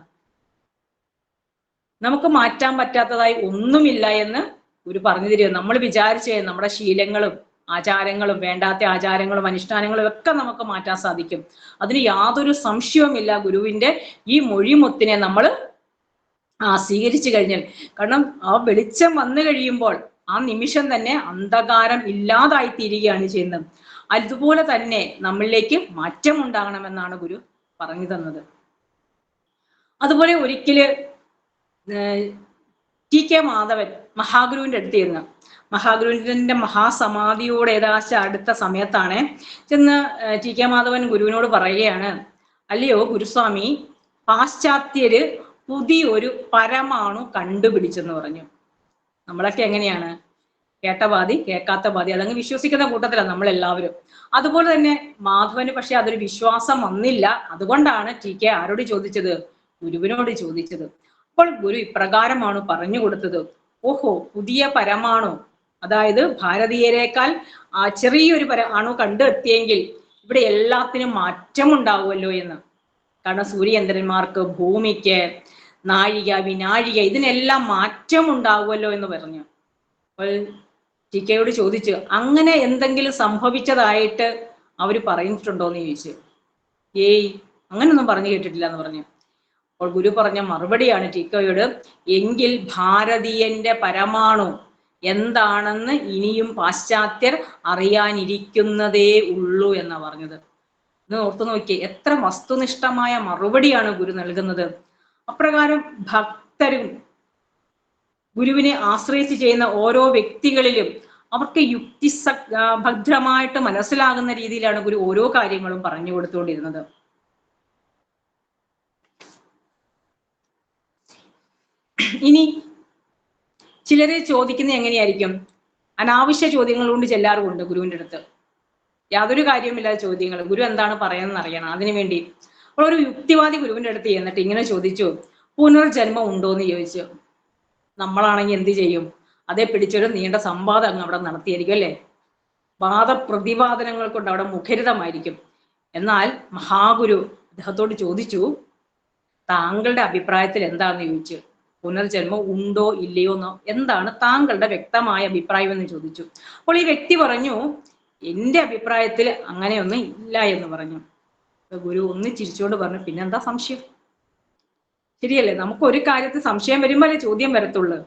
നമുക്ക് മാറ്റാൻ പറ്റാത്തതായി ഒന്നുമില്ല എന്ന് ഗുരു പറഞ്ഞു തരിക. നമ്മൾ വിചാരിച്ചേ നമ്മുടെ ശീലങ്ങളും ആചാരങ്ങളും വേണ്ടാത്ത ആചാരങ്ങളും അനുഷ്ഠാനങ്ങളും ഒക്കെ നമുക്ക് മാറ്റാൻ സാധിക്കും. അതിന് യാതൊരു സംശയവുമില്ല. ഗുരുവിന്റെ ഈ മൊഴിമുത്തിനെ നമ്മൾ സ്വീകരിച്ചു കഴിഞ്ഞാൽ, കാരണം ആ വെളിച്ചം വന്നു കഴിയുമ്പോൾ ആ നിമിഷം തന്നെ അന്ധകാരം ഇല്ലാതായി തീരുകയാണ് ചെയ്യുന്നത്. അതുപോലെ തന്നെ നമ്മളിലേക്ക് മാറ്റം ഉണ്ടാകണമെന്നാണ് ഗുരു പറഞ്ഞു തന്നത്. അതുപോലെ ഒരിക്കല് ടി.കെ. മാധവൻ മഹാഗുരുവിന്റെ അടുത്ത് ചെന്ന്, മഹാഗുരുവിന്റെ മഹാസമാധിയോട് ഏകദേശം അടുത്ത സമയത്താണ് ചെന്ന് ടി.കെ. മാധവൻ ഗുരുവിനോട് പറയുകയാണ്, അല്ലയോ ഗുരുസ്വാമി, പാശ്ചാത്യര് പുതിയൊരു പരമാണു കണ്ടുപിടിച്ചെന്ന് പറഞ്ഞു. നമ്മളൊക്കെ എങ്ങനെയാണ്? കേട്ട പാതി കേൾക്കാത്ത പാതി, അതങ്ങ് വിശ്വസിക്കുന്ന കൂട്ടത്തിലാണ് നമ്മളെല്ലാവരും. അതുപോലെ തന്നെ മാധവന് പക്ഷെ അതൊരു വിശ്വാസം വന്നില്ല. അതുകൊണ്ടാണ് ടി.കെ. ആരോട് ചോദിച്ചത്? ഗുരുവിനോട് ചോദിച്ചത്. അപ്പോൾ ഗുരു ഇപ്രകാരമാണ് പറഞ്ഞു കൊടുത്തത്, ഓഹോ പുതിയ പരമാണു, അതായത് ഭാരതീയരേക്കാൾ ചെറിയൊരു അണു കണ്ടെത്തിയെങ്കിൽ ഇവിടെ എല്ലാത്തിനും മാറ്റം ഉണ്ടാവുമല്ലോ എന്ന്. കാരണം സൂര്യചന്ദ്രന്മാർക്ക്, ഭൂമിക്ക്, നാഴിക വിനാഴിക ഇതിനെല്ലാം മാറ്റം ഉണ്ടാവുമല്ലോ എന്ന് പറഞ്ഞു. അപ്പോൾ ടിക്കയോട് ചോദിച്ചു, അങ്ങനെ എന്തെങ്കിലും സംഭവിച്ചതായിട്ട് അവര് പറഞ്ഞിട്ടുണ്ടോന്ന് ചോദിച്ചു. ഏയ്, അങ്ങനൊന്നും പറഞ്ഞു കേട്ടിട്ടില്ല എന്ന് പറഞ്ഞു. അപ്പോൾ ഗുരു പറഞ്ഞ മറുപടിയാണ് ടിക്കയോട്, എങ്കിൽ ഭാരതീയന്റെ പരമാണു എന്താണെന്ന് ഇനിയും പാശ്ചാത്യർ അറിയാനിരിക്കുന്നതേ ഉള്ളൂ എന്നാ പറഞ്ഞത്. ഇത് ഓർത്തു നോക്കിയേ, എത്ര വസ്തുനിഷ്ഠമായ മറുപടിയാണ് ഗുരു നൽകുന്നത്. അപ്രകാരം ഭക്തരും ഗുരുവിനെ ആശ്രയിച്ച് ചെയ്യുന്ന ഓരോ വ്യക്തികളിലും അവർക്ക് ഭദ്രമായിട്ട് മനസ്സിലാകുന്ന രീതിയിലാണ് ഗുരു ഓരോ കാര്യങ്ങളും പറഞ്ഞു കൊടുത്തുകൊണ്ടിരുന്നത്. ഇനി ചിലര് ചോദിക്കുന്നത് എങ്ങനെയായിരിക്കും? അനാവശ്യ ചോദ്യങ്ങൾ കൊണ്ട് ചെല്ലാറുമുണ്ട് ഗുരുവിൻ്റെ അടുത്ത്. യാതൊരു കാര്യവുമില്ലാതെ ചോദ്യങ്ങൾ, ഗുരു എന്താണ് പറയുന്നതെന്ന് അറിയണം അതിനുവേണ്ടി. അപ്പോൾ ഒരു യുക്തിവാദി ഗുരുവിൻ്റെ അടുത്ത് ചെന്നിട്ട് ഇങ്ങനെ ചോദിച്ചു, പുനർജന്മം ഉണ്ടോന്ന് ചോദിച്ചു. നമ്മളാണെങ്കിൽ എന്ത് ചെയ്യും? അതേ പിടിച്ചൊരു നീണ്ട സംവാദം അങ്ങ് അവിടെ നടത്തിയായിരിക്കും അല്ലേ? വാദപ്രതിവാദനങ്ങൾ കൊണ്ട് അവിടെ മുഖരിതമായിരിക്കും. എന്നാൽ മഹാഗുരു അദ്ദേഹത്തോട് ചോദിച്ചു, താങ്കളുടെ അഭിപ്രായത്തിൽ എന്താണെന്ന് ചോദിച്ചു. പുനർജന്മം ഉണ്ടോ ഇല്ലയോ എന്നോ, എന്താണ് താങ്കളുടെ വ്യക്തമായ അഭിപ്രായം എന്ന് ചോദിച്ചു. അപ്പോൾ ഈ വ്യക്തി പറഞ്ഞു, എൻ്റെ അഭിപ്രായത്തിൽ അങ്ങനെയൊന്നും ഇല്ല എന്ന് പറഞ്ഞു. ഗുരു ഒന്ന് ചിരിച്ചുകൊണ്ട് പറഞ്ഞു, പിന്നെന്താ സംശയം? ശരിയല്ലേ, നമുക്ക് ഒരു കാര്യത്തിൽ സംശയം വരുമ്പോഴേ ചോദ്യം വരത്തുള്ളൂ.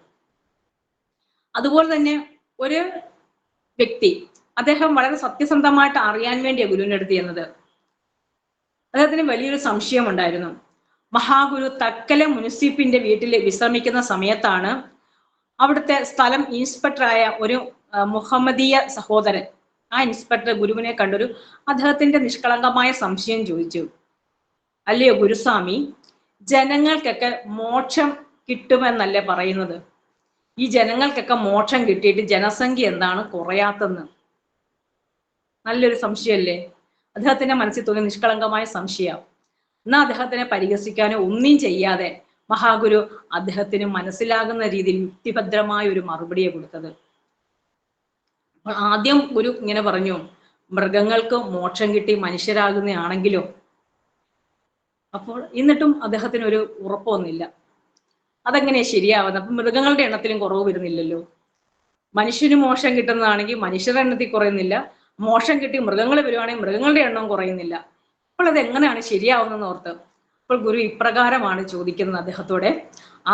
അതുപോലെ തന്നെ ഒരു വ്യക്തി, അദ്ദേഹം വളരെ സത്യസന്ധമായിട്ട് അറിയാൻ വേണ്ടിയാണ് ഗുരുവിൻ്റെ അടുത്ത് ചെയ്യുന്നത്. അദ്ദേഹത്തിന് വലിയൊരു സംശയം ഉണ്ടായിരുന്നു. മഹാഗുരു തക്കല മുനിസിപ്പിന്റെ വീട്ടിൽ വിശ്രമിക്കുന്ന സമയത്താണ് അവിടുത്തെ സ്ഥലം ഇൻസ്പെക്ടറായ ഒരു മുഹമ്മദീയ സഹോദരൻ, ആ ഇൻസ്പെക്ടർ ഗുരുവിനെ കണ്ടൊരു അദ്ദേഹത്തിന്റെ നിഷ്കളങ്കമായ സംശയം ചോദിച്ചു. അല്ലയോ ഗുരുസ്വാമി, ജനങ്ങൾക്കൊക്കെ മോക്ഷം കിട്ടുമെന്നല്ലേ പറയുന്നത്? ഈ ജനങ്ങൾക്കൊക്കെ മോക്ഷം കിട്ടിയിട്ട് ജനസംഖ്യ എന്താണ് കുറയാത്തെന്ന്? നല്ലൊരു സംശയമല്ലേ? അദ്ദേഹത്തിന്റെ മനസ്സിൽ തോന്നിയ നിഷ്കളങ്കമായ സംശയം. എന്നാൽ അദ്ദേഹത്തിനെ പരിഹസിക്കാനോ ഒന്നും ചെയ്യാതെ മഹാഗുരു അദ്ദേഹത്തിന് മനസ്സിലാകുന്ന രീതിയിൽ യുക്തിഭദ്രമായ ഒരു മറുപടിയെ കൊടുത്തത്. അപ്പോൾ ആദ്യം ഗുരു ഇങ്ങനെ പറഞ്ഞു, മൃഗങ്ങൾക്ക് മോക്ഷം കിട്ടി മനുഷ്യരാകുന്നതാണെങ്കിലും. അപ്പോൾ എന്നിട്ടും അദ്ദേഹത്തിന് ഒരു ഉറപ്പൊന്നുമില്ല, അതെങ്ങനെയാ ശരിയാവുന്നത്? അപ്പൊ മൃഗങ്ങളുടെ എണ്ണത്തിലും കുറവ് വരുന്നില്ലല്ലോ. മനുഷ്യന് മോക്ഷം കിട്ടുന്നതാണെങ്കിൽ മനുഷ്യരുടെ എണ്ണത്തിൽ കുറയുന്നില്ല, മോക്ഷം കിട്ടി മൃഗങ്ങൾ വരുവാണെങ്കിൽ മൃഗങ്ങളുടെ എണ്ണം കുറയുന്നില്ല. അപ്പോൾ അത് എങ്ങനെയാണ് ശരിയാവുന്നതെന്ന് ഓർത്ത് അപ്പോൾ ഗുരു ഇപ്രകാരമാണ് ചോദിക്കുന്നത് അദ്ദേഹത്തോടെ,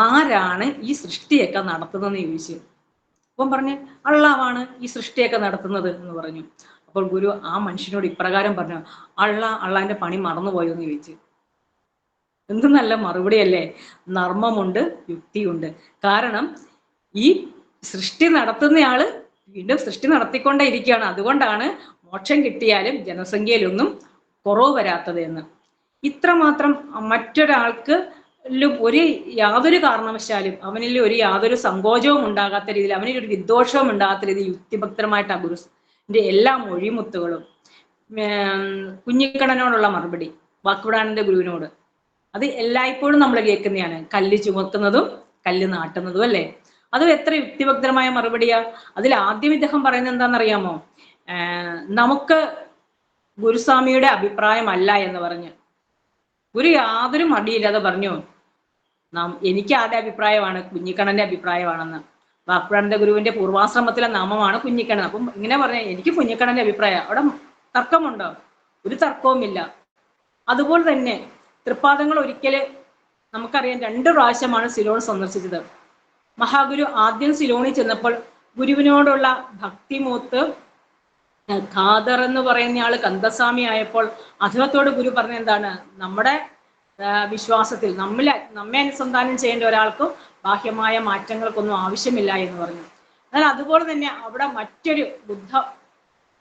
ആരാണ് ഈ സൃഷ്ടിയൊക്കെ നടത്തുന്നതെന്ന് ചോദിച്ചു. അപ്പം പറഞ്ഞ്, അള്ളാവാണ് ഈ സൃഷ്ടിയൊക്കെ നടത്തുന്നത് എന്ന് പറഞ്ഞു. അപ്പോൾ ഗുരു ആ മനുഷ്യനോട് ഇപ്രകാരം പറഞ്ഞു, അള്ളാന്റെ പണി മറന്നുപോയോ എന്ന് ചോദിച്ചു. എന്ത് നല്ല മറുപടിയല്ലേ! നർമ്മമുണ്ട്, യുക്തിയുണ്ട്. കാരണം ഈ സൃഷ്ടി നടത്തുന്നയാള് വീണ്ടും സൃഷ്ടി നടത്തിക്കൊണ്ടേ ഇരിക്കുകയാണ്. അതുകൊണ്ടാണ് മോക്ഷം കിട്ടിയാലും ജനസംഖ്യയിലൊന്നും കുറവ് വരാത്തത് എന്ന്. ഇത്രമാത്രം മറ്റൊരാൾക്ക് യാതൊരു കാരണവശാലും അവനിൽ യാതൊരു സങ്കോചവും ഉണ്ടാകാത്ത രീതിയിൽ, അവനിൽ ഒരു വിദ്വേഷവും ഉണ്ടാകാത്ത രീതിയിൽ യുക്തിഭക്തമായിട്ട് ആ ഗുരുവിന്റെ എല്ലാ മൊഴിമുത്തുകളും. കുഞ്ഞിക്കണ്ണനോടുള്ള മറുപടി, വാക്കുടാനന്റെ ഗുരുവിനോട്, അത് എല്ലായ്പ്പോഴും നമ്മൾ കേൾക്കുന്നതാണ്. കല്ല് ചുമക്കുന്നതും കല്ല് നാട്ടുന്നതും അല്ലേ? അതും എത്ര യുക്തിഭദ്രമായ മറുപടിയാ. അതിൽ ആദ്യം ഇദ്ദേഹം പറയുന്നത് എന്താണെന്നറിയാമോ? നമുക്ക് ഗുരുസ്വാമിയുടെ അഭിപ്രായമല്ല എന്ന് പറഞ്ഞു. ഗുരു യാതൊരു മടിയില്ലാതെ പറഞ്ഞു, എനിക്ക് ആരുടെ അഭിപ്രായമാണ്? കുഞ്ഞിക്കണ്ണന്റെ അഭിപ്രായമാണെന്ന്. വാക്കുടാനന്ദ ഗുരുവിന്റെ പൂർവാശ്രമത്തിലെ നാമമാണ് കുഞ്ഞിക്കണ്ണൻ. അപ്പം ഇങ്ങനെ പറഞ്ഞ, എനിക്ക് കുഞ്ഞിക്കണ്ണന്റെ അഭിപ്രായം. അവിടെ തർക്കമുണ്ടോ? ഒരു തർക്കവുമില്ല. അതുപോലെ തന്നെ തൃപ്പാദങ്ങൾ ഒരിക്കല് നമുക്കറിയാം 2 പ്രാവശ്യമാണ് സിലോൺ സന്ദർശിച്ചത്. മഹാഗുരു ആദ്യം സിലോണിൽ ചെന്നപ്പോൾ ഗുരുവിനോടുള്ള ഭക്തിമൂത്ത് ഖാദർ എന്ന് പറയുന്ന ആള് കന്ദസ്വാമി ആയപ്പോൾ അദ്ദേഹത്തോട് ഗുരു പറഞ്ഞ എന്താണ്? നമ്മുടെ വിശ്വാസത്തിൽ നമ്മെ അനുസന്ധാനം ചെയ്യേണ്ട ഒരാൾക്കും ബാഹ്യമായ മാറ്റങ്ങൾക്കൊന്നും ആവശ്യമില്ല എന്ന് പറഞ്ഞു. എന്നാൽ അതുപോലെ തന്നെ അവിടെ മറ്റൊരു ബുദ്ധ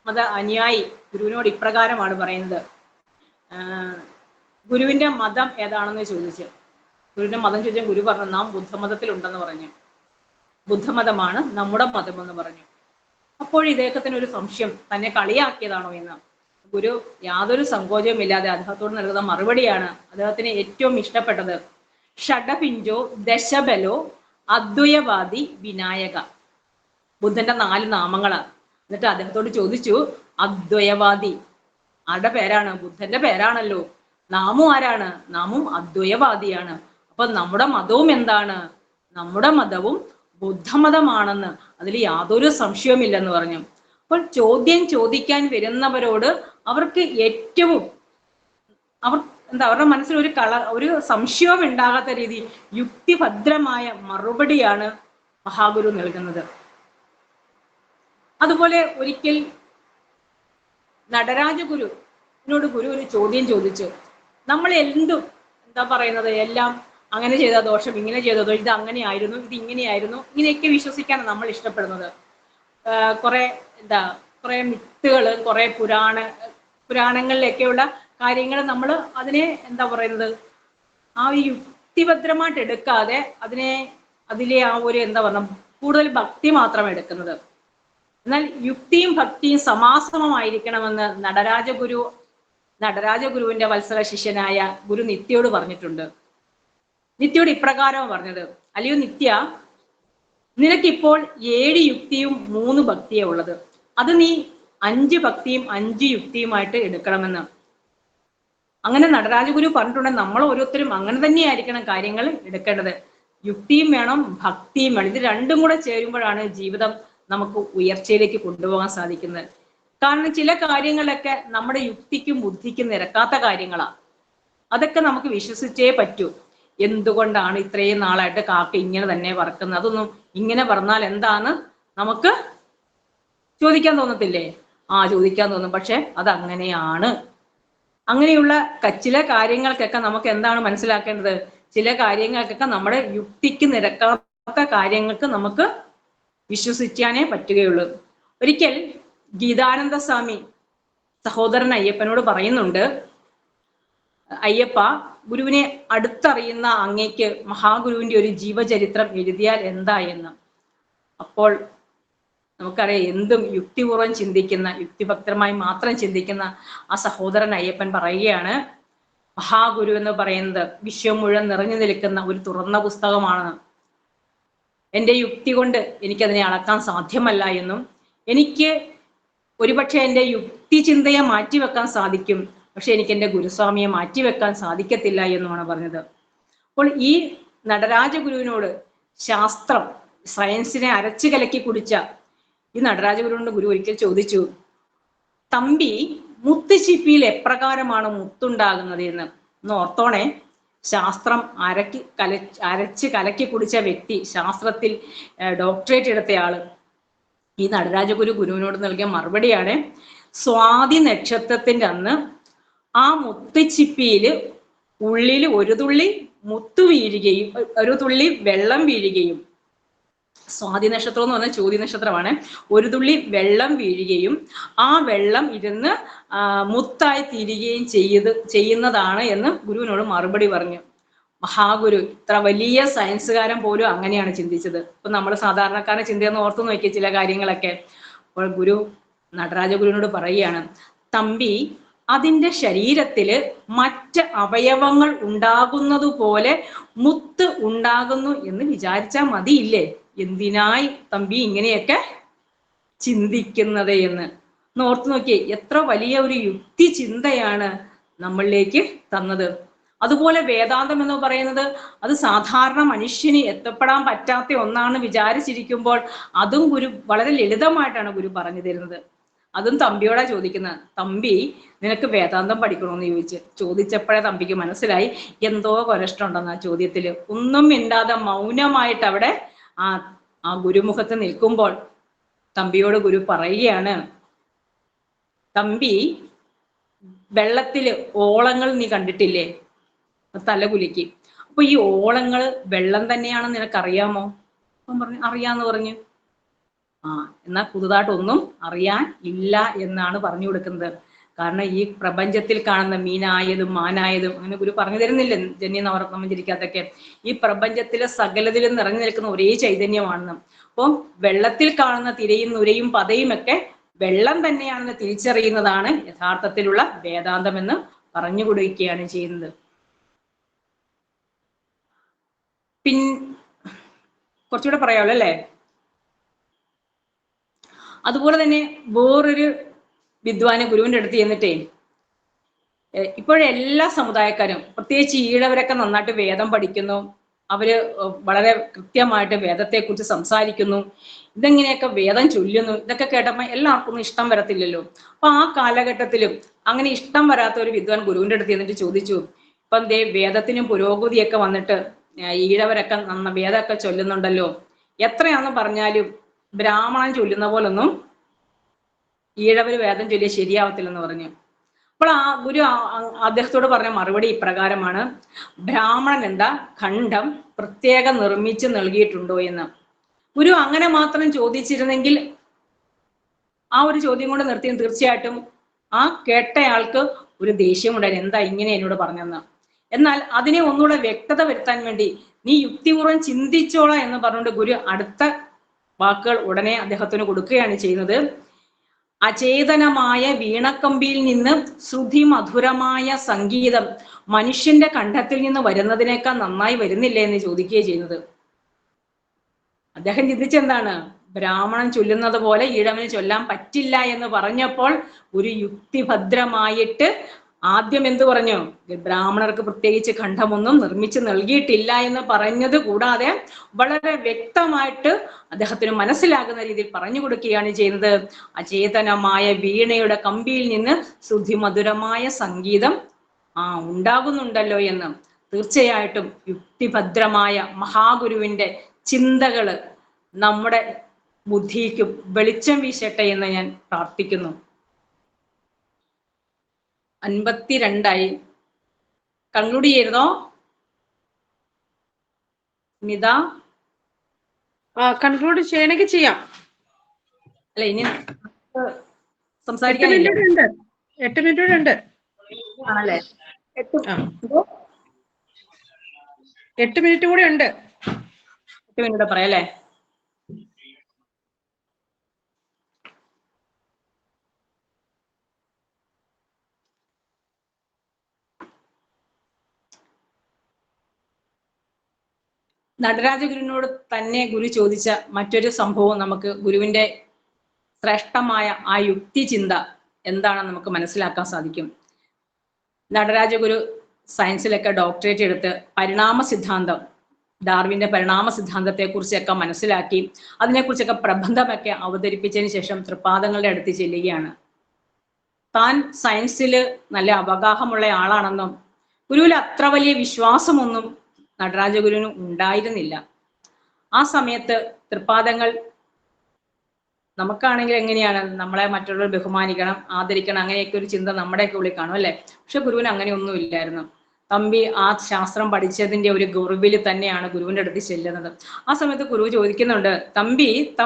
മത അനുയായി ഗുരുവിനോട് ഇപ്രകാരമാണ് പറയുന്നത്. ഗുരുവിന്റെ മതം ഏതാണെന്ന് ചോദിച്ചു. ഗുരുവിന്റെ മതം ചോദിച്ചാൽ ഗുരു പറഞ്ഞു, നാം ബുദ്ധമതത്തിലുണ്ടെന്ന് പറഞ്ഞു. ബുദ്ധമതമാണ് നമ്മുടെ മതം എന്ന് പറഞ്ഞു. അപ്പോൾ ഇദ്ദേഹത്തിന് ഒരു സംശയം, തന്നെ കളിയാക്കിയതാണോ എന്ന്. ഗുരു യാതൊരു സങ്കോചവും ഇല്ലാതെ അദ്ദേഹത്തോട് നൽകുന്ന മറുപടിയാണ് അദ്ദേഹത്തിന് ഏറ്റവും ഇഷ്ടപ്പെട്ടത്. ഷഡപിഞ്ചോ ദശബലോ അദ്വയവാദി വിനായക. ബുദ്ധന്റെ 4 നാമങ്ങളാണ്. എന്നിട്ട് അദ്ദേഹത്തോട് ചോദിച്ചു, അദ്വയവാദി ആരുടെ പേരാണ്? ബുദ്ധന്റെ പേരാണല്ലോ. നാമും ആരാണ്? നാമും അദ്വയവാദിയാണ്. അപ്പൊ നമ്മുടെ മതവും എന്താണ്? നമ്മുടെ മതവും ബുദ്ധമതമാണെന്ന്, അതിൽ യാതൊരു സംശയവുമില്ലെന്ന് പറഞ്ഞു. അപ്പോൾ ചോദ്യം ചോദിക്കാൻ വരുന്നവരോട് അവർക്ക് ഏറ്റവും അവരുടെ മനസ്സിൽ ഒരു സംശയവും ഉണ്ടാകാത്ത രീതിയിൽ യുക്തിഭദ്രമായ മറുപടിയാണ് മഹാഗുരു നൽകുന്നത്. അതുപോലെ ഒരിക്കൽ നടരാജഗുരുവിനോട് ഗുരു ഒരു ചോദ്യം ചോദിച്ചു. നമ്മൾ പറയുന്നത് എല്ലാം അങ്ങനെ ചെയ്ത ദോഷം, ഇങ്ങനെ ചെയ്ത ദോഷം, ഇത് അങ്ങനെയായിരുന്നു, ഇത് ഇങ്ങനെയായിരുന്നു, ഇങ്ങനെയൊക്കെ വിശ്വസിക്കാനാണ് നമ്മൾ ഇഷ്ടപ്പെടുന്നത്. കുറെ മിത്തുകള്, കുറെ പുരാണങ്ങളിലൊക്കെയുള്ള കാര്യങ്ങൾ നമ്മൾ അതിനെ ആ ഒരു യുക്തിഭദ്രമായിട്ട് എടുക്കാതെ അതിലെ ആ ഒരു കൂടുതൽ ഭക്തി മാത്രം എടുക്കുന്നത്. എന്നാൽ യുക്തിയും ഭക്തിയും സമാസമമായിരിക്കണമെന്ന് നടരാജഗുരുവിന്റെ വത്സല ശിഷ്യനായ ഗുരു നിത്യയോട് പറഞ്ഞിട്ടുണ്ട്. നിത്യയോട് ഇപ്രകാരം പറഞ്ഞത്: അല്ലയോ നിത്യ, നിനക്കിപ്പോൾ 7 യുക്തിയും 3 ഭക്തിയേ ഉള്ളത്. അത് നീ 5 ഭക്തിയും 5 യുക്തിയുമായിട്ട് എടുക്കണമെന്ന്. അങ്ങനെ നടരാജഗുരു പറഞ്ഞിട്ടുണ്ടെങ്കിൽ നമ്മൾ ഓരോരുത്തരും അങ്ങനെ തന്നെയായിരിക്കണം കാര്യങ്ങൾ എടുക്കേണ്ടത്. യുക്തിയും വേണം, ഭക്തിയും വേണം. ഇത് രണ്ടും കൂടെ ചേരുമ്പോഴാണ് ജീവിതം നമുക്ക് ഉയർച്ചയിലേക്ക് കൊണ്ടുപോകാൻ സാധിക്കുന്നത്. കാരണം ചില കാര്യങ്ങളൊക്കെ നമ്മുടെ യുക്തിക്കും ബുദ്ധിക്കും നിരക്കാത്ത കാര്യങ്ങളാണ്. അതൊക്കെ നമുക്ക് വിശ്വസിച്ചേ പറ്റൂ. എന്തുകൊണ്ടാണ് ഇത്രയും നാളായിട്ട് കാക്ക ഇങ്ങനെ തന്നെ പറക്കുന്നത്? അതൊന്നും ഇങ്ങനെ പറഞ്ഞാൽ എന്താന്ന് നമുക്ക് ചോദിക്കാൻ തോന്നത്തില്ലേ? ചോദിക്കാൻ തോന്നും. പക്ഷെ അതങ്ങനെയാണ്. അങ്ങനെയുള്ള ചില കാര്യങ്ങൾക്കൊക്കെ നമുക്ക് എന്താണ് മനസ്സിലാക്കേണ്ടത്? ചില കാര്യങ്ങൾക്കൊക്കെ നമ്മുടെ യുക്തിക്ക് നിരക്കാത്ത കാര്യങ്ങൾക്ക് നമുക്ക് വിശ്വസിക്കാനേ പറ്റുകയുള്ളൂ. ഒരിക്കൽ ഗീതാനന്ദ സ്വാമി സഹോദരൻ അയ്യപ്പനോട് പറയുന്നുണ്ട്: അയ്യപ്പ, ഗുരുവിനെ അടുത്തറിയുന്ന അങ്ങേക്ക് മഹാഗുരുവിന്റെ ഒരു ജീവചരിത്രം എഴുതിയാൽ എന്താ എന്ന്. അപ്പോൾ നമുക്കറിയാം, എന്തും യുക്തിപൂർവ്വം ചിന്തിക്കുന്ന, യുക്തിഭക്തമായി മാത്രം ചിന്തിക്കുന്ന ആ സഹോദരൻ അയ്യപ്പൻ പറയുകയാണ്, മഹാഗുരു എന്ന് പറയുന്നത് വിശ്വം മുഴുവൻ നിറഞ്ഞു നിൽക്കുന്ന ഒരു തുറന്ന പുസ്തകമാണ്. എൻ്റെ യുക്തി കൊണ്ട് എനിക്കതിനെ അളക്കാൻ സാധ്യമല്ല എന്നും, എനിക്ക് ഒരുപക്ഷെ എൻ്റെ യുക്തി ചിന്തയെ മാറ്റിവെക്കാൻ സാധിക്കും, പക്ഷെ എനിക്ക് എൻ്റെ ഗുരുസ്വാമിയെ മാറ്റിവെക്കാൻ സാധിക്കത്തില്ല എന്നുമാണ് പറഞ്ഞത്. അപ്പോൾ ഈ നടരാജഗുരുവിനോട് ശാസ്ത്രം, സയൻസിനെ അരച്ചു കലക്കി കുടിച്ച ഈ നടരാജഗുരുവിനോട് ഗുരു ഒരിക്കൽ ചോദിച്ചു: തമ്പി, മുത്തുശിപ്പിയിൽ എപ്രകാരമാണ് മുത്തുണ്ടാകുന്നത് എന്ന് ഓർത്തോണേ. ശാസ്ത്രം അരച്ച് കലക്കി കുടിച്ച വ്യക്തി, ശാസ്ത്രത്തിൽ ഡോക്ടറേറ്റ് എടുത്തയാള്. ഈ നടരാജഗുരു ഗുരുവിനോട് നൽകിയ മറുപടിയാണ്: സ്വാതി നക്ഷത്രത്തിന്റെ അന്ന് ആ മുത്തുച്ചിപ്പിയിൽ ഉള്ളിൽ ഒരു തുള്ളി മുത്തു വീഴുകയും ഒരു തുള്ളി വെള്ളം വീഴുകയും, സ്വാതി നക്ഷത്രം എന്ന് പറഞ്ഞാൽ ചോതി നക്ഷത്രമാണ്, ഒരു തുള്ളി വെള്ളം വീഴുകയും ആ വെള്ളം ഇരുന്ന് മുത്തായി തീരുകയും ചെയ്യുന്നതാണ് എന്ന് ഗുരുവിനോട് മറുപടി പറഞ്ഞു. മഹാഗുരു, ഇത്ര വലിയ സയൻസുകാരൻ പോലും അങ്ങനെയാണ് ചിന്തിച്ചത്. ഇപ്പൊ നമ്മൾ സാധാരണക്കാരനെ ചിന്തയെന്ന് ഓർത്തു നോക്കിയ ചില കാര്യങ്ങളൊക്കെ. അപ്പോൾ ഗുരു നടരാജഗുരുവിനോട് പറയുകയാണ്: തമ്പി, അതിൻ്റെ ശരീരത്തില് മറ്റ് അവയവങ്ങൾ ഉണ്ടാകുന്നത് പോലെ മുത്ത് ഉണ്ടാകുന്നു എന്ന് വിചാരിച്ചാൽ മതിയില്ലേ? എന്തിനായി തമ്പി ഇങ്ങനെയൊക്കെ ചിന്തിക്കുന്നത് എന്ന് ഓർത്തു നോക്കിയേ. എത്ര വലിയ ഒരു യുക്തി ചിന്തയാണ് നമ്മളിലേക്ക് തന്നത്. അതുപോലെ വേദാന്തം എന്ന് പറയുന്നത് അത് സാധാരണ മനുഷ്യന് എത്തപ്പെടാൻ പറ്റാത്ത ഒന്നാണ് വിചാരിച്ചിരിക്കുമ്പോൾ അതും ഗുരു വളരെ ലളിതമായിട്ടാണ് ഗുരു പറഞ്ഞു തരുന്നത്. അതും തമ്പിയോടാ ചോദിക്കുന്നത്. തമ്പി, നിനക്ക് വേദാന്തം പഠിക്കണമെന്ന് ചോദിച്ചപ്പോഴേ തമ്പിക്ക് മനസ്സിലായി എന്തോ കൊലഷ്ടമുണ്ടെന്ന് ആ ചോദ്യത്തില്. ഒന്നും മിണ്ടാതെ മൗനമായിട്ട് അവിടെ ആ ഗുരുമുഖത്ത് നിൽക്കുമ്പോൾ തമ്പിയോട് ഗുരു പറയുകയാണ്: തമ്പി, വെള്ളത്തില് ഓളങ്ങൾ നീ കണ്ടിട്ടില്ലേ? തലകുലുക്കി. അപ്പൊ ഈ ഓളങ്ങള് വെള്ളം തന്നെയാണെന്ന് നിനക്കറിയാമോ? അപ്പം പറഞ്ഞു അറിയാന്ന് പറഞ്ഞു. എന്നാൽ പുതുതായിട്ടൊന്നും അറിയാൻ ഇല്ല എന്നാണ് പറഞ്ഞു കൊടുക്കുന്നത്. കാരണം ഈ പ്രപഞ്ചത്തിൽ കാണുന്ന മീനായതും മാനായതും അങ്ങനെ ഗുരു പറഞ്ഞു തരുന്നില്ല ജന്യനവർത്തമഞ്ചരിക്കാത്തൊക്കെ. ഈ പ്രപഞ്ചത്തിലെ സകലത്തിലും നിറഞ്ഞു നിൽക്കുന്ന ഒരേ ചൈതന്യമാണെന്ന്. അപ്പം വെള്ളത്തിൽ കാണുന്ന തിരയും നുരയും പതയും ഒക്കെ വെള്ളം തന്നെയാണെന്ന് തിരിച്ചറിയുന്നതാണ് യഥാർത്ഥത്തിലുള്ള വേദാന്തം എന്ന് പറഞ്ഞു കൊടുക്കുകയാണ് ചെയ്യുന്നത്. കുറച്ചുകൂടെ പറയാമല്ലോ അല്ലേ? അതുപോലെ തന്നെ വേറൊരു വിദ്വാന് ഗുരുവിന്റെ അടുത്ത് ചെന്നിട്ടേ, ഇപ്പോഴെല്ലാ സമുദായക്കാരും പ്രത്യേകിച്ച് ഈഴവരൊക്കെ നന്നായിട്ട് വേദം പഠിക്കുന്നു, അവര് വളരെ കൃത്യമായിട്ട് വേദത്തെക്കുറിച്ച് സംസാരിക്കുന്നു. ഇതെങ്ങനെയൊക്കെ വേദം ചൊല്ലുന്നു, ഇതൊക്കെ കേട്ടപ്പോൾ എല്ലാവർക്കും ഇഷ്ടം വരത്തില്ലല്ലോ. അപ്പൊ ആ കാലഘട്ടത്തിലും അങ്ങനെ ഇഷ്ടം വരാത്ത ഒരു വിദ്വാൻ ഗുരുവിന്റെ അടുത്ത് എന്നിട്ട് ചോദിച്ചു, ഇപ്പം ദേ വേദത്തിനും പുരോഗതിയൊക്കെ വന്നിട്ട് ഈഴവരൊക്കെ വേദമൊക്കെ ചൊല്ലുന്നുണ്ടല്ലോ, എത്രയാന്ന് പറഞ്ഞാലും ബ്രാഹ്മണൻ ചൊല്ലുന്ന പോലൊന്നും ഈഴവര് വേദം ചൊല്ലിയ ശരിയാവത്തില്ലെന്ന് പറഞ്ഞു. അപ്പോൾ ആ ഗുരു അദ്ദേഹത്തോട് പറഞ്ഞ മറുപടി ഇപ്രകാരമാണ്: ബ്രാഹ്മണൻ എന്താ ഖണ്ഡം പ്രത്യേകം നിർമ്മിച്ച് നൽകിയിട്ടുണ്ടോ എന്ന്. ഗുരു അങ്ങനെ മാത്രം ചോദിച്ചിരുന്നെങ്കിൽ ആ ഒരു ചോദ്യം കൊണ്ട് നിർത്തിയും തീർച്ചയായിട്ടും ആ കേട്ടയാൾക്ക് ഒരു ദേഷ്യമുണ്ടായിരുന്നു, എന്താ ഇങ്ങനെ എന്നോട് പറഞ്ഞെന്ന്. എന്നാൽ അതിനെ ഒന്നുകൂടെ വ്യക്തത വരുത്താൻ വേണ്ടി നീ യുക്തിപൂർവ്വം ചിന്തിച്ചോളാം എന്ന് പറഞ്ഞുകൊണ്ട് ഗുരു അടുത്ത വാക്കുകൾ ഉടനെ അദ്ദേഹത്തിന് കൊടുക്കുകയാണ് ചെയ്യുന്നത്. അചേതനമായ വീണക്കമ്പിയിൽ നിന്ന് ശ്രുതി മധുരമായ സംഗീതം മനുഷ്യന്റെ കണ്ഠത്തിൽ നിന്ന് വരുന്നതിനേക്കാൾ നന്നായി വരുന്നില്ലേ എന്ന് ചോദിക്കുകയാണ് ചെയ്യുന്നത്. അദ്ദേഹം ചിന്തിച്ചെന്താണ്, ബ്രാഹ്മണൻ ചൊല്ലുന്നത് പോലെ ഈഴവന് ചൊല്ലാൻ പറ്റില്ല എന്ന് പറഞ്ഞപ്പോൾ ഒരു യുക്തിഭദ്രമായിട്ട് ആദ്യം എന്ത് പറഞ്ഞു, ബ്രാഹ്മണർക്ക് പ്രത്യേകിച്ച് ഖണ്ഡമൊന്നും നിർമ്മിച്ച് നൽകിയിട്ടില്ല എന്ന് പറഞ്ഞത് കൂടാതെ വളരെ വ്യക്തമായിട്ട് അദ്ദേഹത്തിന് മനസ്സിലാകുന്ന രീതിയിൽ പറഞ്ഞു കൊടുക്കുകയാണ് ചെയ്യുന്നത്. അചേതനമായ വീണയുടെ കമ്പിയിൽ നിന്ന് ശ്രുതിമധുരമായ സംഗീതം ഉണ്ടാകുന്നുണ്ടല്ലോ എന്ന്. തീർച്ചയായിട്ടും യുക്തിഭദ്രമായ മഹാഗുരുവിന്റെ ചിന്തകള് നമ്മുടെ ബുദ്ധിക്ക് വെളിച്ചം വീശട്ടെ എന്ന് ഞാൻ പ്രാർത്ഥിക്കുന്നു. 52 കൺക്ലൂഡ് ചെയ്തോ സ്മിത? കൺക്ലൂഡ് ചെയ്യണമെങ്കിൽ ചെയ്യാം. അല്ല ഇനി സംസാരിക്കാൻ 8 മിനിറ്റ് ഉണ്ട് ആണല്ലേ? 8 മിനിറ്റ് കൂടെ ഉണ്ട്. 8 മിനിറ്റ് പറയാല്ലേ? നടരാജഗുരുവിനോട് തന്നെ ഗുരു ചോദിച്ച മറ്റൊരു സംഭവം നമുക്ക് ഗുരുവിന്റെ ശ്രേഷ്ഠമായ ആ യുക്തി ചിന്ത എന്താണെന്ന് നമുക്ക് മനസ്സിലാക്കാൻ സാധിക്കും. നടരാജഗുരു സയൻസിലൊക്കെ ഡോക്ടറേറ്റ് എടുത്ത് പരിണാമ സിദ്ധാന്തം, ഡാർവിന്റെ പരിണാമ സിദ്ധാന്തത്തെ കുറിച്ചൊക്കെ മനസ്സിലാക്കി അതിനെക്കുറിച്ചൊക്കെ പ്രബന്ധമൊക്കെ അവതരിപ്പിച്ചതിന് ശേഷം തൃപ്പാദങ്ങളുടെ അടുത്ത് ചെല്ലുകയാണ്. താൻ സയൻസിൽ നല്ല അവഗാഹമുള്ള ആളാണെന്നും ഗുരുവിൽ അത്ര വലിയ വിശ്വാസമൊന്നും നടരാജഗുരുവിന് ഉണ്ടായിരുന്നില്ല. ആ സമയത്ത് തൃപ്പാദങ്ങൾ, നമുക്കാണെങ്കിൽ എങ്ങനെയാണ് നമ്മളെ മറ്റുള്ളവർ ബഹുമാനിക്കണം, ആദരിക്കണം, അങ്ങനെയൊക്കെ ഒരു ചിന്ത നമ്മുടെയൊക്കെ ഉള്ളിൽ കാണും അല്ലെ? പക്ഷെ ഗുരുവിന് അങ്ങനെയൊന്നും ഇല്ലായിരുന്നു. തമ്പി ആ ശാസ്ത്രം പഠിച്ചതിന്റെ ഒരു ഗുരുവിൽ തന്നെയാണ് ഗുരുവിന്റെ അടുത്ത് ചെല്ലുന്നത്. ആ സമയത്ത് ഗുരു ചോദിക്കുന്നുണ്ട്,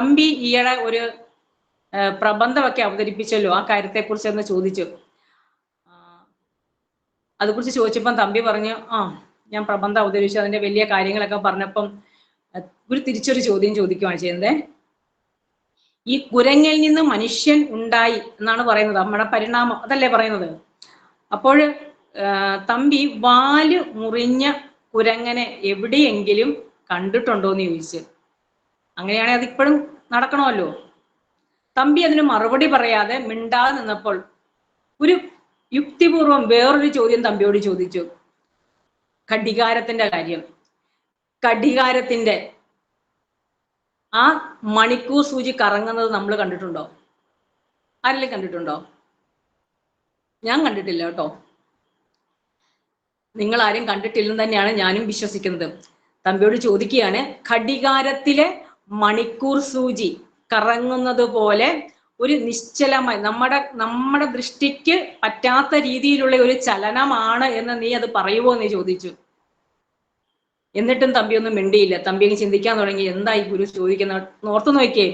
തമ്പി ഈയിടെ ഒരു പ്രബന്ധമൊക്കെ അവതരിപ്പിച്ചല്ലോ, ആ കാര്യത്തെക്കുറിച്ച് എന്ന് ചോദിച്ചു. അതുകുറിച്ച് ചോദിച്ചപ്പം തമ്പി പറഞ്ഞു, ഞാൻ പ്രബന്ധം അവതരിപ്പിച്ചു, അതിന്റെ വലിയ കാര്യങ്ങളൊക്കെ പറഞ്ഞപ്പം ഒരു തിരിച്ചൊരു ചോദ്യം ചോദിക്കുകയാണ് ചെയ്യുന്നത്. ഈ കുരങ്ങിൽ നിന്ന് മനുഷ്യൻ ഉണ്ടായി എന്നാണ് പറയുന്നത്, നമ്മുടെ പരിണാമം അതല്ലേ പറയുന്നത്. അപ്പോൾ തമ്പി വാല് മുറിഞ്ഞ കുരങ്ങനെ എവിടെയെങ്കിലും കണ്ടിട്ടുണ്ടോ എന്ന് ചോദിച്ചു. അങ്ങനെയാണെങ്കിൽ അതിപ്പോഴും നടക്കണമല്ലോ. തമ്പി അതിന് മറുപടി പറയാതെ മിണ്ടാതെ നിന്നപ്പോൾ ഒരു യുക്തിപൂർവം വേറൊരു ചോദ്യം തമ്പിയോട് ചോദിച്ചു. ഘടികാരത്തിന്റെ കാര്യം. ഘടികാരത്തിന്റെ ആ മണിക്കൂർ സൂചി കറങ്ങുന്നത് നമ്മൾ കണ്ടിട്ടുണ്ടോ? ആരെങ്കിലും കണ്ടിട്ടുണ്ടോ? ഞാൻ കണ്ടിട്ടില്ല കേട്ടോ. നിങ്ങൾ ആരും കണ്ടിട്ടില്ലെന്ന് തന്നെയാണ് ഞാനും വിശ്വസിക്കുന്നത്. തമ്പിയോട് ചോദിക്കുകയാണ്, ഘടികാരത്തിലെ മണിക്കൂർ സൂചി കറങ്ങുന്നത് പോലെ ഒരു നിശ്ചലമായി നമ്മുടെ ദൃഷ്ടിക്ക് പറ്റാത്ത രീതിയിലുള്ള ഒരു ചലനമാണ് എന്ന് നീ അത് പറയുമോ എന്ന് ചോദിച്ചു. എന്നിട്ടും തമ്പി ഒന്നും മിണ്ടിയില്ല. തമ്പി അങ്ങ് ചിന്തിക്കാൻ തുടങ്ങി, എന്താ ഈ ഗുരു ചോദിക്കുന്നത്. ഓർത്തു നോക്കിയേ,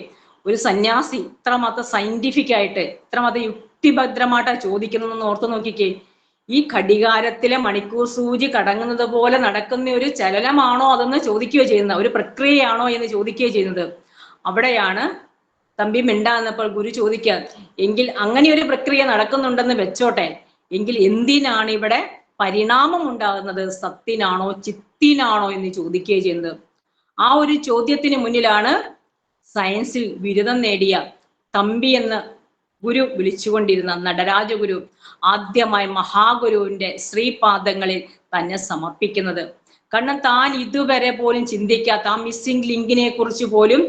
ഒരു സന്യാസി ഇത്രമാത്രം സയന്റിഫിക് ആയിട്ട് ഇത്രമാത്രം യുക്തിഭദ്രമായിട്ടാ ചോദിക്കുന്നതെന്ന് ഓർത്തു നോക്കിക്കേ. ഈ ഘടികാരത്തിലെ മണിക്കൂർ സൂചി കടങ്ങുന്നത് പോലെ നടക്കുന്ന ഒരു ചലനമാണോ അതെന്ന് ചോദിക്കുകയോ ചെയ്യുന്നത്, ഒരു പ്രക്രിയയാണോ എന്ന് ചോദിക്കുകയോ ചെയ്യുന്നത്. അവിടെയാണ് തമ്പി മിണ്ടാന്നപ്പോൾ ഗുരു ചോദിക്കുക, എങ്കിൽ അങ്ങനെ ഒരു പ്രക്രിയ നടക്കുന്നുണ്ടെന്ന് വെച്ചോട്ടെ, എങ്കിൽ എന്തിനാണ് ഇവിടെ പരിണാമം ഉണ്ടാകുന്നത്, സത്തിനാണോ ചിത്തിനാണോ എന്ന് ചോദിക്കുകയും ചെയ്യുന്നത്. ആ ഒരു ചോദ്യത്തിന് മുന്നിലാണ് സയൻസിൽ ബിരുദം നേടിയ തമ്പി എന്ന് ഗുരു വിളിച്ചുകൊണ്ടിരുന്ന നടരാജഗുരു ആദ്യമായി മഹാഗുരുവിന്റെ ശ്രീപാദങ്ങളിൽ തന്നെ സമർപ്പിക്കുന്നത്. കാരണം താൻ ഇതുവരെ പോലും ചിന്തിക്കാത്ത ആ മിസ്സിംഗ് ലിങ്കിനെ കുറിച്ച് പോലും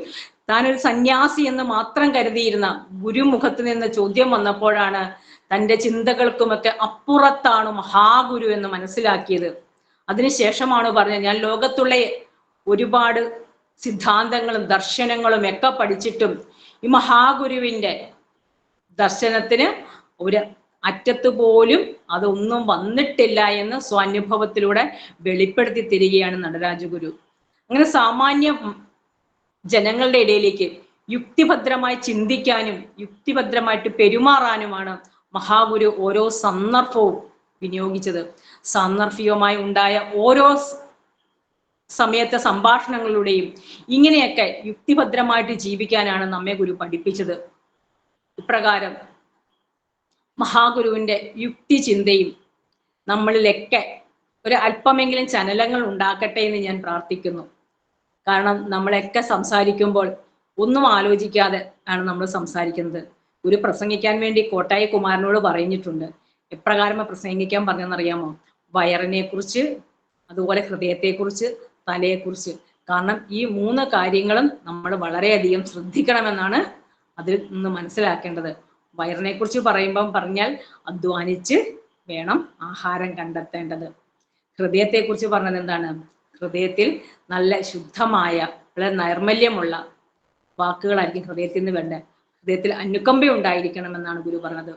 താൻ ഒരു സന്യാസി എന്ന് മാത്രം കരുതിയിരുന്ന ഗുരുമുഖത്ത് നിന്ന് ചോദ്യം വന്നപ്പോഴാണ് തൻ്റെ ചിന്തകൾക്കുമൊക്കെ അപ്പുറത്താണ് മഹാഗുരു എന്ന് മനസ്സിലാക്കിയത്. അതിനുശേഷമാണ് പറഞ്ഞത്, ഞാൻ ലോകത്തുള്ള ഒരുപാട് സിദ്ധാന്തങ്ങളും ദർശനങ്ങളും ഒക്കെ പഠിച്ചിട്ടും ഈ മഹാഗുരുവിൻ്റെ ദർശനത്തിന് ഒരു അറ്റത്ത് പോലും അതൊന്നും വന്നിട്ടില്ല എന്ന് സ്വാനുഭവത്തിലൂടെ വെളിപ്പെടുത്തി തരികയാണ് നടരാജഗുരു. അങ്ങനെ സാമാന്യ ജനങ്ങളുടെ ഇടയിലേക്ക് യുക്തിഭദ്രമായി ചിന്തിക്കാനും യുക്തിഭദ്രമായിട്ട് പെരുമാറാനുമാണ് മഹാഗുരു ഓരോ സന്ദർഭവും വിനിയോഗിച്ചത്. സാന്ദർഭികമായി ഉണ്ടായ ഓരോ സമയത്തെ സംഭാഷണങ്ങളിലൂടെയും ഇങ്ങനെയൊക്കെ യുക്തിഭദ്രമായിട്ട് ജീവിക്കാനാണ് നമ്മെ ഗുരു പഠിപ്പിച്ചത്. ഇപ്രകാരം മഹാഗുരുവിൻ്റെ യുക്തി ചിന്തയും നമ്മളിലൊക്കെ ഒരു അല്പമെങ്കിലും ചലനങ്ങൾ ഉണ്ടാക്കട്ടെ എന്ന് ഞാൻ പ്രാർത്ഥിക്കുന്നു. കാരണം നമ്മളൊക്കെ സംസാരിക്കുമ്പോൾ ഒന്നും ആലോചിക്കാതെ ആണ് നമ്മൾ സംസാരിക്കുന്നത്. ഗുരു പ്രസംഗിക്കാൻ വേണ്ടി കോട്ടായി കുമാരനോട് പറഞ്ഞിട്ടുണ്ട്. എപ്രകാരം പ്രസംഗിക്കാൻ പറഞ്ഞെന്നറിയാമോ? വയറിനെ കുറിച്ച്, അതുപോലെ ഹൃദയത്തെക്കുറിച്ച്, തലയെക്കുറിച്ച്. കാരണം ഈ 3 കാര്യങ്ങളും നമ്മൾ വളരെയധികം ശ്രദ്ധിക്കണമെന്നാണ് അതിൽ നിന്ന് മനസ്സിലാക്കേണ്ടത്. വയറിനെ കുറിച്ച് പറഞ്ഞാൽ അധ്വാനിച്ച് വേണം ആഹാരം കണ്ടെത്തേണ്ടത്. ഹൃദയത്തെക്കുറിച്ച് പറഞ്ഞത് എന്താണ്? ഹൃദയത്തിൽ നല്ല ശുദ്ധമായ വളരെ നൈർമല്യമുള്ള വാക്കുകളായിരിക്കും ഹൃദയത്തിൽ നിന്ന് വേണ്ടത്. ഹൃദയത്തിൽ അനുകമ്പ ഉണ്ടായിരിക്കണമെന്നാണ് ഗുരു പറഞ്ഞത്.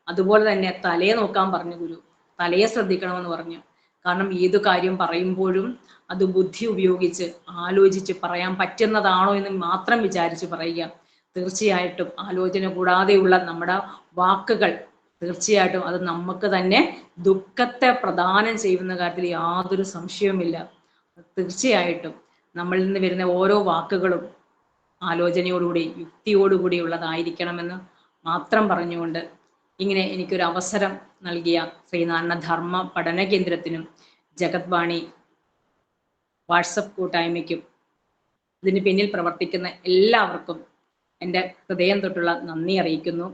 അതുപോലെ തന്നെ തലയെ നോക്കാൻ പറഞ്ഞു ഗുരു. തലയെ ശ്രദ്ധിക്കണമെന്ന് പറഞ്ഞു. കാരണം ഏതു കാര്യം പറയുമ്പോഴും അത് ബുദ്ധി ഉപയോഗിച്ച് ആലോചിച്ച് പറയാൻ പറ്റുന്നതാണോ എന്ന് മാത്രം വിചാരിച്ച് പറയുക. തീർച്ചയായിട്ടും ആലോചന കൂടാതെയുള്ള നമ്മുടെ വാക്കുകൾ തീർച്ചയായിട്ടും അത് നമുക്ക് തന്നെ ദുഃഖത്തെ പ്രദാനം ചെയ്യുന്ന കാര്യത്തിൽ യാതൊരു സംശയവുമില്ല. തീർച്ചയായിട്ടും നമ്മളിൽ നിന്ന് വരുന്ന ഓരോ വാക്കുകളും ആലോചനയോടുകൂടി യുക്തിയോടുകൂടി ഉള്ളതായിരിക്കണമെന്ന് മാത്രം പറഞ്ഞുകൊണ്ട് ഇങ്ങനെ എനിക്കൊരു അവസരം നൽകിയ ശ്രീനാരായണ ധർമ്മ പഠന കേന്ദ്രത്തിനും ജഗത് വാണി വാട്സപ്പ് കൂട്ടായ്മയ്ക്കും ഇതിന് പിന്നിൽ പ്രവർത്തിക്കുന്ന എല്ലാവർക്കും എൻ്റെ ഹൃദയം തൊട്ടുള്ള നന്ദി അറിയിക്കുന്നു.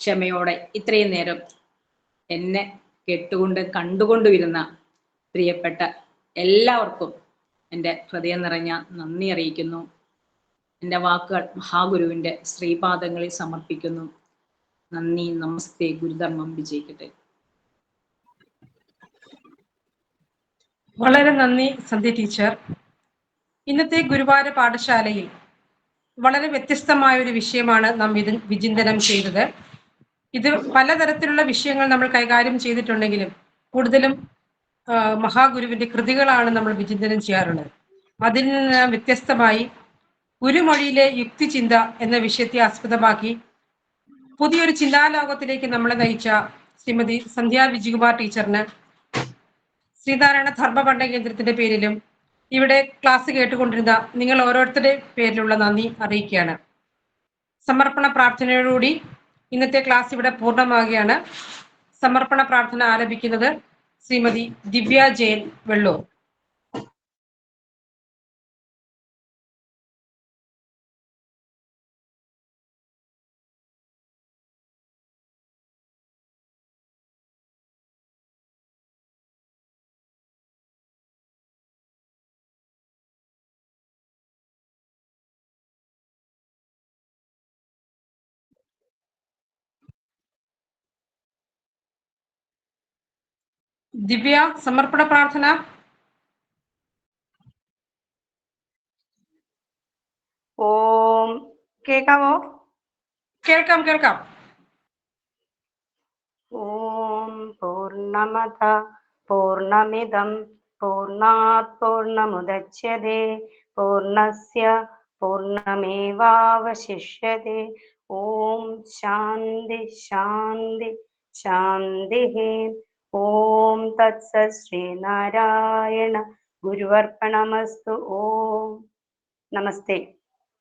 ക്ഷമയോടെ ഇത്രയും നേരം എന്നെ കേട്ടുകൊണ്ട് കണ്ടുകൊണ്ടുവരുന്ന പ്രിയപ്പെട്ട എല്ലാവർക്കും എൻ്റെ ഹൃദയം നിറഞ്ഞ നന്ദി അറിയിക്കുന്നു. എൻ്റെ വാക്കുകൾ മഹാഗുരുവിൻ്റെ ശ്രീപാദങ്ങളിൽ സമർപ്പിക്കുന്നു. നന്ദി, നമസ്തേ. ഗുരുധർമ്മം വിജയിക്കട്ടെ. വളരെ നന്ദി സന്ധ്യ ടീച്ചർ. ഇന്നത്തെ ഗുരുവാര പാഠശാലയിൽ വളരെ വ്യത്യസ്തമായ ഒരു വിഷയമാണ് നാം വിചിന്തനം ചെയ്തത്. ഇത് പലതരത്തിലുള്ള വിഷയങ്ങൾ നമ്മൾ കൈകാര്യം ചെയ്തിട്ടുണ്ടെങ്കിലും കൂടുതലും മഹാഗുരുവിന്റെ കൃതികളാണ് നമ്മൾ വിചിന്തനം ചെയ്യാറുള്ളത്. അതിൽ നിന്ന് വ്യത്യസ്തമായി ഗുരുമൊഴിയിലെ യുക്തിചിന്ത എന്ന വിഷയത്തെ ആസ്പദമാക്കി പുതിയൊരു ചിന്താലോകത്തിലേക്ക് നമ്മളെ നയിച്ച ശ്രീമതി സന്ധ്യ വിജയകുമാർ ടീച്ചറിന് ശ്രീനാരായണ ധർമ്മ പഠന കേന്ദ്രത്തിന്റെ പേരിലും ഇവിടെ ക്ലാസ് കേട്ടുകൊണ്ടിരുന്ന നിങ്ങൾ ഓരോരുത്തരുടെ പേരിലുള്ള നന്ദി അറിയിക്കുകയാണ്. സമർപ്പണ പ്രാർത്ഥനയോടുകൂടി ഇന്നത്തെ ക്ലാസ് ഇവിടെ പൂർണ്ണമാകുകയാണ്. സമർപ്പണ പ്രാർത്ഥന ആരംഭിക്കുന്നത് ശ്രീമതി ദിവ്യ ജയൻ വെള്ളൂർ. ദിവ്യ, സമർപ്പണ പ്രാർത്ഥന. ഓം. കേൾക്കാമോ? കേൾക്കാം കേൾക്കാം. ഓം പൂർണ്ണമദ പൂർണ്ണമിദം പൂർണ്ണാത് പൂർണ്ണമുദച്യതേ പൂർണ്ണസ്യ പൂർണ്ണമേവാവശിഷ്യതേ. ഓം ശാന്തി ശാന്തി ശാന്തി. ഓം തത്സത്. ശ്രീനാരായണ ഗുരുവർപ്പണമസ്തു. ഓം. നമസ്തേ.